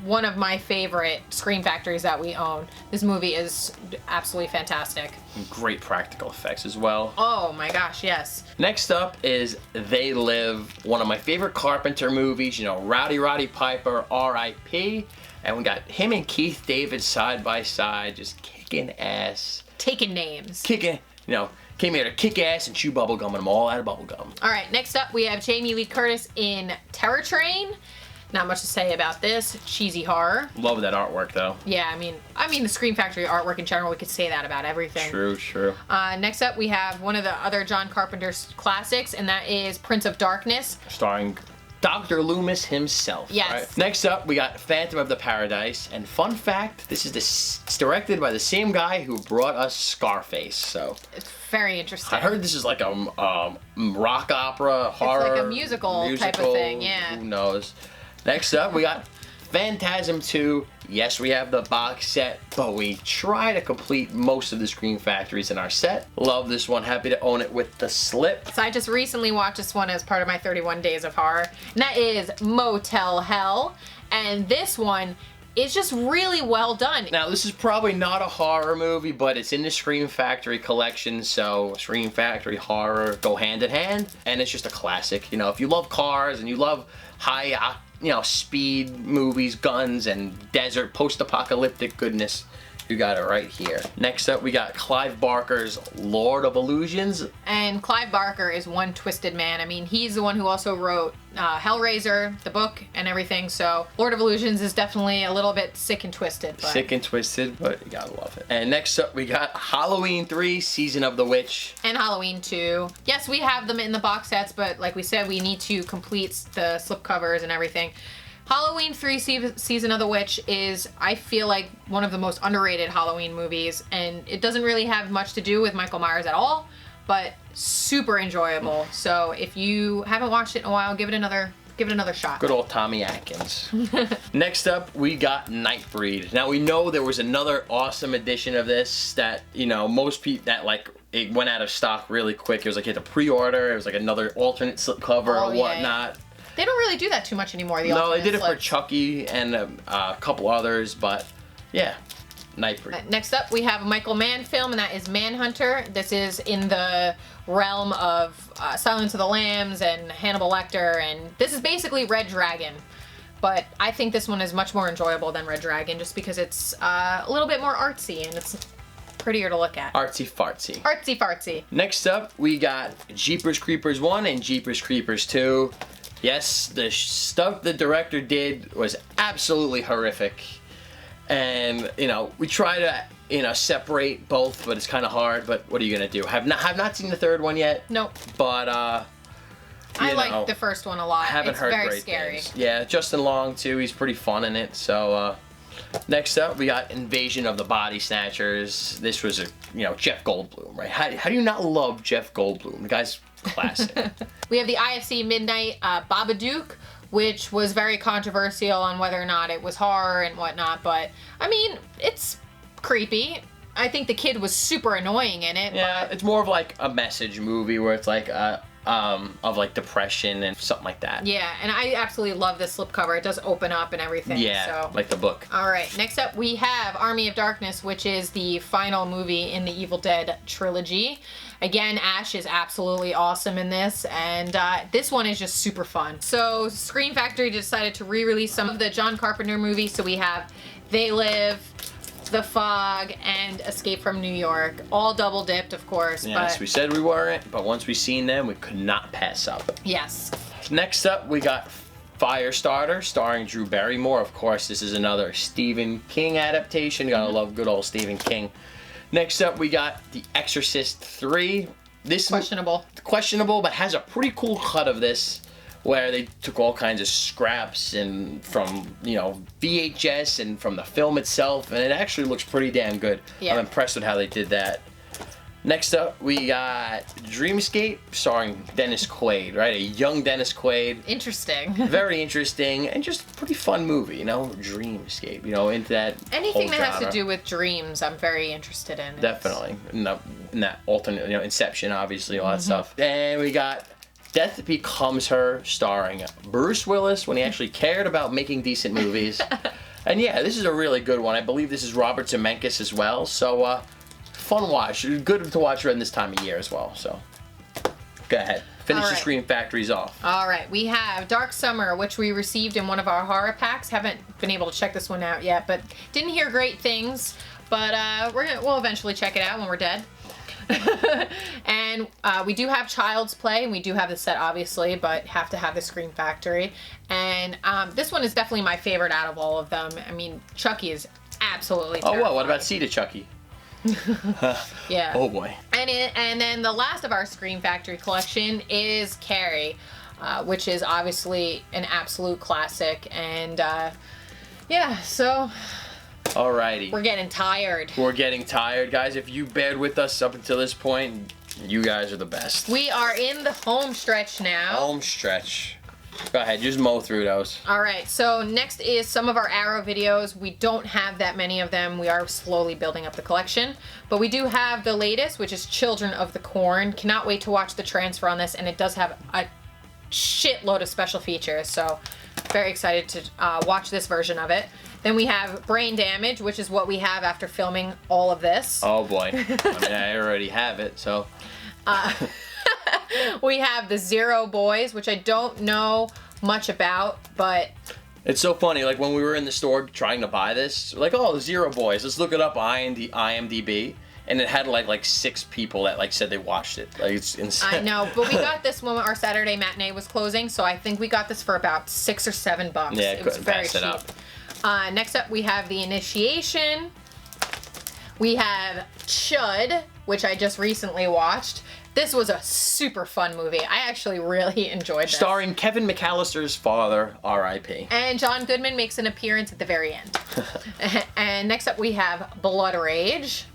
Speaker 2: one of my favorite Scream Factories that we own. This movie is absolutely fantastic.
Speaker 1: Great practical effects as well.
Speaker 2: Oh my gosh, yes.
Speaker 1: Next up is They Live, one of my favorite Carpenter movies. You know, Rowdy Roddy Piper, R.I.P. And we got him and Keith David side by side, just kicking ass.
Speaker 2: Taking names.
Speaker 1: Kicking, you know, came here to kick ass and chew bubblegum, and I'm all out of bubblegum.
Speaker 2: All right, next up we have Jamie Lee Curtis in Terror Train. Not much to say about this. Cheesy horror.
Speaker 1: Love that artwork, though.
Speaker 2: Yeah, I mean the Scream Factory artwork in general, we could say that about everything.
Speaker 1: True, true.
Speaker 2: Next up, we have one of the other John Carpenter's classics, and that is Prince of Darkness.
Speaker 1: Starring Dr. Loomis himself.
Speaker 2: Yes.
Speaker 1: Right? Next up, we got Phantom of the Paradise. And fun fact, this is it's directed by the same guy who brought us Scarface. So
Speaker 2: It's very interesting.
Speaker 1: I heard this is like a rock opera, horror.
Speaker 2: It's like a musical type of thing, yeah.
Speaker 1: Who knows? Next up, we got Phantasm 2. Yes, we have the box set, but we try to complete most of the Scream Factories in our set. Love this one. Happy to own it with the slip.
Speaker 2: So I just recently watched this one as part of my 31 Days of Horror, and that is Motel Hell. And this one is just really well done.
Speaker 1: Now, this is probably not a horror movie, but it's in the Scream Factory collection, so Scream Factory horror go hand in hand, and it's just a classic. You know, if you love cars and you love high speed movies, guns, and desert post-apocalyptic goodness, you got it right here. Next up, we got Clive Barker's Lord of Illusions.
Speaker 2: And Clive Barker is one twisted man. I mean, he's the one who also wrote Hellraiser, the book, and everything. So Lord of Illusions is definitely a little bit sick and twisted. But...
Speaker 1: Sick and twisted, but you gotta love it. And next up, we got Halloween 3, Season of the Witch.
Speaker 2: And Halloween 2. Yes, we have them in the box sets, but like we said, we need to complete the slipcovers and everything. Halloween 3 Season of the Witch is, I feel like, one of the most underrated Halloween movies, and it doesn't really have much to do with Michael Myers at all, but super enjoyable. So if you haven't watched it in a while, give it another shot.
Speaker 1: Good old Tommy Atkins. Next up, we got Nightbreed. Now, we know there was another awesome edition of this that, you know, most people, that like, it went out of stock really quick. It was like you had to pre-order. It was like another alternate slipcover or whatnot.
Speaker 2: Yeah. They don't really do that too much anymore.
Speaker 1: No, they did it for Chucky and a couple others, but yeah, Nightbreed.
Speaker 2: Next up, we have a Michael Mann film, and that is Manhunter. This is in the realm of Silence of the Lambs and Hannibal Lecter, and this is basically Red Dragon. But I think this one is much more enjoyable than Red Dragon, just because it's a little bit more artsy, and it's prettier to look at.
Speaker 1: Artsy fartsy.
Speaker 2: Artsy fartsy.
Speaker 1: Next up, we got Jeepers Creepers 1 and Jeepers Creepers 2. Yes, the stuff the director did was absolutely horrific. And, you know, we try to, you know, separate both, but it's kind of hard. But what are you going to do? Have not seen the third one yet.
Speaker 2: Nope.
Speaker 1: But,
Speaker 2: I like the first one a lot.
Speaker 1: Haven't heard
Speaker 2: very
Speaker 1: great
Speaker 2: scary.
Speaker 1: things. Yeah, Justin Long, too. He's pretty fun in it. So, next up, we got Invasion of the Body Snatchers. This was Jeff Goldblum, right? How do you not love Jeff Goldblum? The guy's classic.
Speaker 2: We have the IFC Midnight Babadook, which was very controversial on whether or not it was horror and whatnot, but I mean, it's creepy. I think the kid was super annoying in it.
Speaker 1: Yeah,
Speaker 2: but...
Speaker 1: it's more of like a message movie where it's like of like depression and something like that.
Speaker 2: Yeah, and I absolutely love this slipcover. It does open up and everything.
Speaker 1: Yeah,
Speaker 2: so.
Speaker 1: like the book.
Speaker 2: All right, next up we have Army of Darkness, which is the final movie in the Evil Dead trilogy. Again, Ash is absolutely awesome in this, and this one is just super fun. So Scream Factory decided to re-release some of the John Carpenter movies, so we have They Live, The Fog, and Escape from New York. All double dipped, of course.
Speaker 1: Yes,
Speaker 2: but...
Speaker 1: we said we weren't, but once we seen them, we could not pass up.
Speaker 2: Yes.
Speaker 1: Next up, we got Firestarter, starring Drew Barrymore. Of course, this is another Stephen King adaptation. Gotta love good old Stephen King. Next up, we got The Exorcist 3. This questionable, but has a pretty cool cut of this, where they took all kinds of scraps and from VHS and from the film itself, and it actually looks pretty damn good. Yeah. I'm impressed with how they did that. Next up, we got Dreamscape, starring Dennis Quaid, right? A young Dennis Quaid.
Speaker 2: Interesting.
Speaker 1: Very interesting, and just a pretty fun movie, Dreamscape, into that
Speaker 2: anything
Speaker 1: whole
Speaker 2: that has
Speaker 1: genre.
Speaker 2: to do with dreams, I'm very interested in.
Speaker 1: Definitely. In that alternate, Inception, obviously, all that stuff. And we got Death Becomes Her, starring Bruce Willis, when he actually cared about making decent movies. And yeah, this is a really good one. I believe this is Robert Zemeckis as well, so fun watch. Good to watch around this time of year as well. So, go ahead. Finish the Scream Factories off.
Speaker 2: All right. We have Dark Summer, which we received in one of our horror packs. Haven't been able to check this one out yet, but didn't hear great things. But we'll eventually check it out when we're dead. And we do have Child's Play, and we do have the set, obviously, but have to have the Scream Factory. And this one is definitely my favorite out of all of them. I mean, Chucky is absolutely terrifying.
Speaker 1: Oh, well, what about Seed of Chucky?
Speaker 2: Yeah.
Speaker 1: Oh boy.
Speaker 2: And then the last of our Scream Factory collection is Carrie. which is obviously an absolute classic. And yeah, so
Speaker 1: Alrighty.
Speaker 2: we're getting tired.
Speaker 1: We're getting tired, guys. If you bared with us up until this point, you guys are the best.
Speaker 2: We are in the home stretch now.
Speaker 1: Home stretch. Go ahead, just mow through those.
Speaker 2: All right, so next is some of our Arrow videos. We don't have that many of them. We are slowly building up the collection. But we do have the latest, which is Children of the Corn. Cannot wait to watch the transfer on this, and it does have a shitload of special features. So very excited to watch this version of it. Then we have Brain Damage, which is what we have after filming all of this.
Speaker 1: Oh boy. I mean, I already have it, so.
Speaker 2: We have the Zero Boys, which I don't know much about, but
Speaker 1: It's so funny, like when we were in the store trying to buy this, like, oh, the Zero Boys, let's look it up on IMDb, and it had like 6 people that like said they watched it. Like, it's insane.
Speaker 2: I know, but we got this when our Saturday matinee was closing, so I think we got this for about $6 or $7.
Speaker 1: Yeah,
Speaker 2: it was
Speaker 1: couldn't
Speaker 2: very
Speaker 1: pass it
Speaker 2: cheap.
Speaker 1: up.
Speaker 2: Next up, we have The Initiation. We have Chud, which I just recently watched. This was a super fun movie. I actually really enjoyed this.
Speaker 1: Starring Kevin McAllister's father, R.I.P.
Speaker 2: And John Goodman makes an appearance at the very end. And next up we have Blood Rage,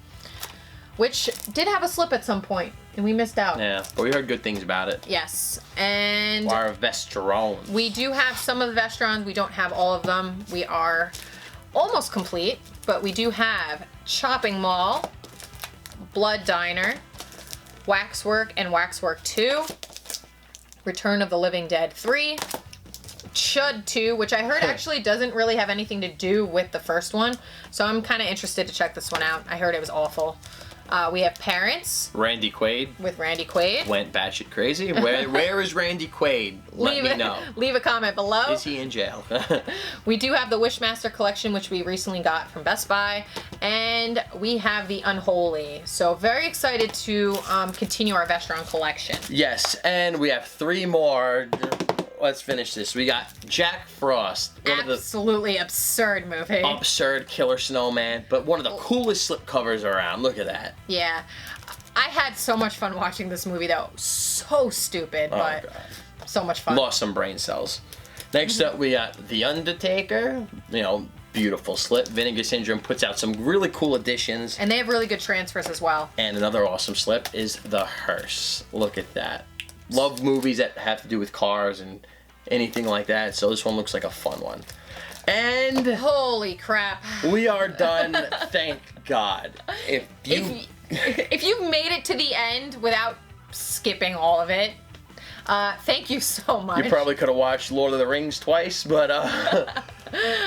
Speaker 2: which did have a slip at some point, and we missed out.
Speaker 1: Yeah, but we heard good things about it.
Speaker 2: Yes, and
Speaker 1: Our Vesterons.
Speaker 2: we do have some of the Vesterons. We don't have all of them. We are almost complete, but we do have Chopping Mall, Blood Diner, Waxwork and Waxwork 2, Return of the Living Dead 3, Chud 2, which I heard actually doesn't really have anything to do with the first one, so I'm kind of interested to check this one out. I heard it was awful. We have Parents
Speaker 1: Randy Quaid
Speaker 2: with Randy Quaid.
Speaker 1: went batshit crazy. Where is Randy Quaid? Let me know.
Speaker 2: Leave a comment below.
Speaker 1: Is he in jail?
Speaker 2: We do have the Wishmaster collection, which we recently got from Best Buy, and we have the Unholy. So very excited to continue our Vestron collection.
Speaker 1: Yes, and we have 3 more. Let's finish this. We got Jack Frost, one of the
Speaker 2: Absolutely absurd movie.
Speaker 1: absurd killer snowman, but one of the coolest slipcovers around. Look at that.
Speaker 2: Yeah. I had so much fun watching this movie, though. So stupid, but
Speaker 1: God.
Speaker 2: so much fun.
Speaker 1: Lost some brain cells. Next up, we got The Undertaker. You know, beautiful slip. Vinegar Syndrome puts out some really cool additions.
Speaker 2: And they have really good transfers as well.
Speaker 1: And another awesome slip is The Hearse. Look at that. Love movies that have to do with cars and anything like that, so this one looks like a fun one. And
Speaker 2: Holy crap.
Speaker 1: we are done, thank God. If
Speaker 2: you've made it to the end without skipping all of it, thank you so much.
Speaker 1: you probably could have watched Lord of the Rings twice, but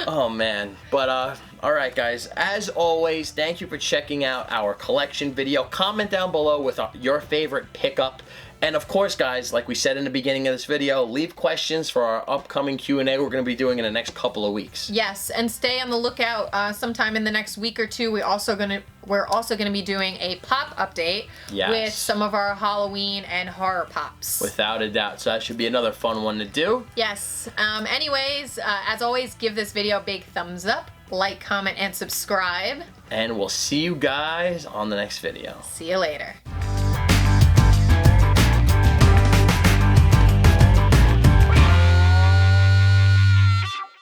Speaker 1: oh man. But alright guys, as always, thank you for checking out our collection video. Comment down below with your favorite pickup. And of course, guys, like we said in the beginning of this video, leave questions for our upcoming Q&A we're going to be doing in the next couple of weeks.
Speaker 2: Yes, and stay on the lookout sometime in the next week or two. We're also going to be doing a pop update with some of our Halloween and horror pops.
Speaker 1: Without a doubt. So that should be another fun one to do.
Speaker 2: Yes. Anyways, as always, give this video a big thumbs up, like, comment, and subscribe.
Speaker 1: And we'll see you guys on the next video.
Speaker 2: See you later.